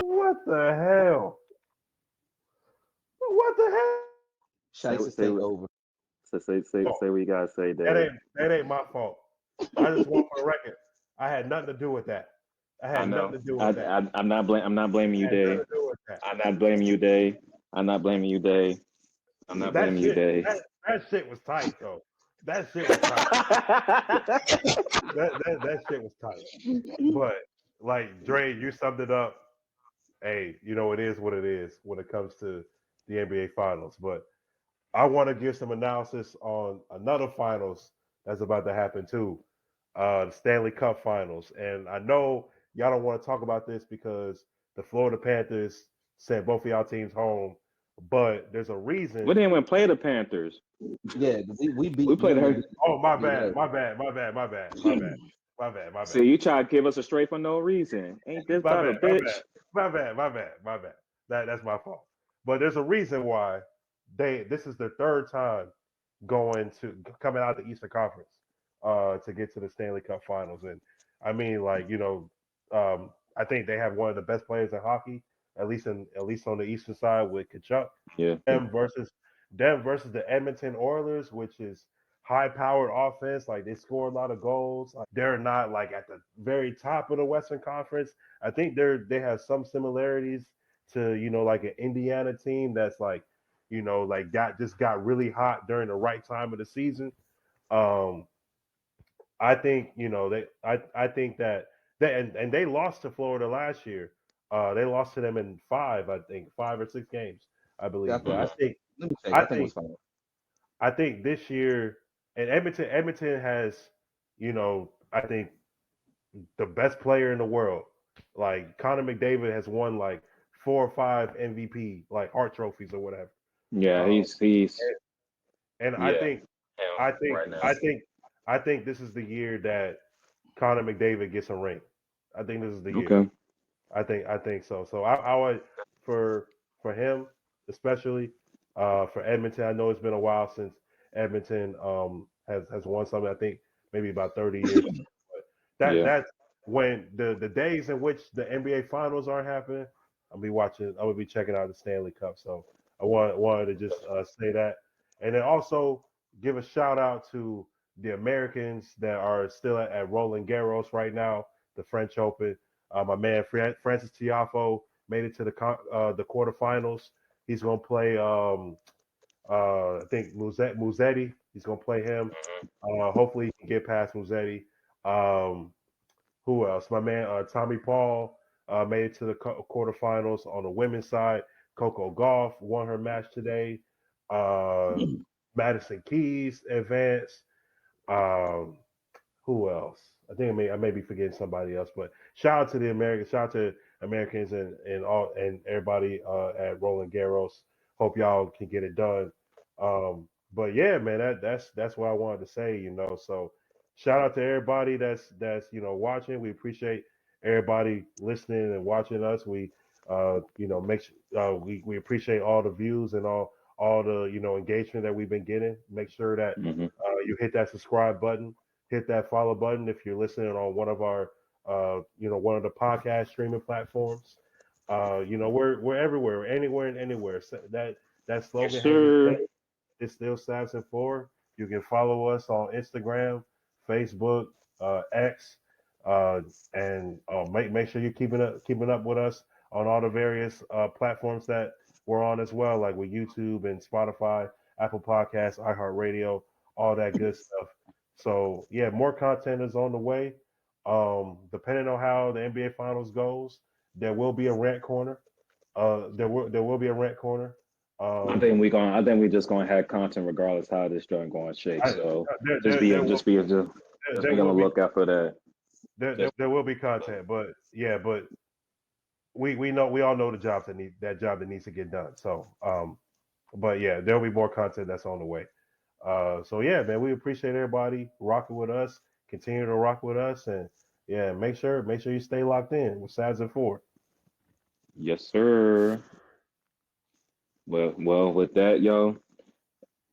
C: What the hell? What the hell?
B: Shices take over.
A: Say what you guys say,
C: That
A: Dave.
C: ain't my fault. I just want for the record. I had nothing to do with that. I
A: I
C: had nothing
A: know.
C: to do with that.
A: I'm not blaming
C: I
A: you,
C: had nothing
A: Dave.
C: to do with that.
A: I'm not blaming you, Dave. I'm not blaming you, Dave. I'm not
C: That
A: blaming you,
C: shit.
A: Dave.
C: That shit was tight though. That shit was tight. That shit was tight. But like Dre, you summed it up. Hey, you know it is what it is when it comes to the NBA Finals. But I want to give some analysis on another finals that's about to happen too, the Stanley Cup Finals. And I know y'all don't want to talk about this because the Florida Panthers sent both of y'all teams home, but there's a reason.
A: We didn't even play the Panthers.
B: Yeah, we
A: We
B: beat
A: played
B: them.
A: her.
C: Oh, my
B: Beat
C: bad,
B: us.
C: my bad, my bad, my bad, my bad, my bad, my bad,
A: See, you try to give us a straight for no reason. Ain't this
C: my
A: type
C: bad,
A: of
C: my
A: bitch?
C: bad, my bad, my bad, my bad. That's my fault. But there's a reason why this is their third time coming out of the Eastern Conference to get to the Stanley Cup Finals. And I mean, like, I think they have one of the best players in hockey, at least on the Eastern side with Kachuk.
A: Yeah.
C: Them versus the Edmonton Oilers, which is high-powered offense. Like they score a lot of goals. Like, they're not like at the very top of the Western Conference. I think they have some similarities to like an Indiana team that's like like got really hot during the right time of the season. Um, I think I think that and they lost to Florida last year. They lost to them in I think 5 or 6 games, I
B: I
C: believe. But
B: think, let me check.
C: I
B: I think it was
C: think
B: fine.
C: I think this year and Edmonton has I think the best player in the world. Like Connor McDavid has won like 4 or 5 MVP like Hart trophies or whatever.
A: Yeah,
C: Um,
A: he's
C: and I
A: yeah,
C: think
A: him
C: I think
A: right now.
C: I think I think this is the year that Connor McDavid gets a ring. I think this is the year.
A: Okay.
C: I think so. So I would for him especially for Edmonton. I know it's been a while since Edmonton has won something. I think maybe about 30 years. But
A: Yeah.
C: that's when the days in which the NBA Finals aren't happening. I will be checking out the Stanley Cup. So I wanted to just say that, and then also give a shout out to the Americans that are still at Roland Garros right now, the French Open. My man Francis Tiafoe made it to the quarterfinals. He's gonna play I think Musetti. He's gonna play him. Hopefully he can get past Musetti. Um, who else? My man Tommy Paul made it to the quarterfinals on the women's side. Coco Gauff won her match today. Uh, Madison Keys advanced. Um, who else? I think I may be forgetting somebody else, but shout out to the Americans. Shout out to Americans and everybody at Roland Garros. Hope y'all can get it done. But yeah, man, that's what I wanted to say. So shout out to everybody that's watching. We appreciate everybody listening and watching us. We we appreciate all the views and all the engagement that we've been getting. Make sure that
A: Hmm.
C: you hit that subscribe button, hit that follow button if you're listening on one of our one of the podcast streaming platforms. We're everywhere, we're anywhere and anywhere. So that
A: Yes,
C: slogan hasn't
A: sir.
C: changed. It's still Samson 4. You can follow us on Instagram, Facebook, X, and make sure you're keeping up with us on all the various platforms that we're on as well, like with YouTube and Spotify, Apple Podcasts, iHeartRadio, all that good stuff. So yeah, more content is on the way. Depending on how the NBA Finals goes, there will be a rant corner. There will be a rant corner. Um,
A: I think we just gonna have content regardless how this joint going to shake.
C: I,
A: So
C: there,
A: just
C: there,
A: be
C: there will
A: just
C: there
A: be on
C: will
A: the
C: be
A: lookout for that.
C: there will be content, but yeah, but we all know that job that needs to get done. So but yeah, there'll be more content that's on the way. So yeah, man, we appreciate everybody rocking with us. Continue to rock with us, and yeah, make sure you stay locked in with Sads and Four.
A: Yes, sir. Well, with that, yo,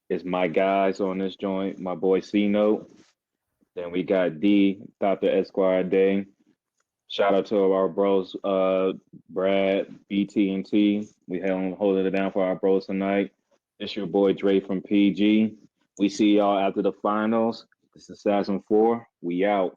A: it's my guys on this joint. My boy C Note. Then we got D, Dr. Esquire Day. Shout out to our bros, Brad, BT, and T. We holding it down for our bros tonight. It's your boy Dre from PG. We see y'all after the finals. This is Assassin 4. We out.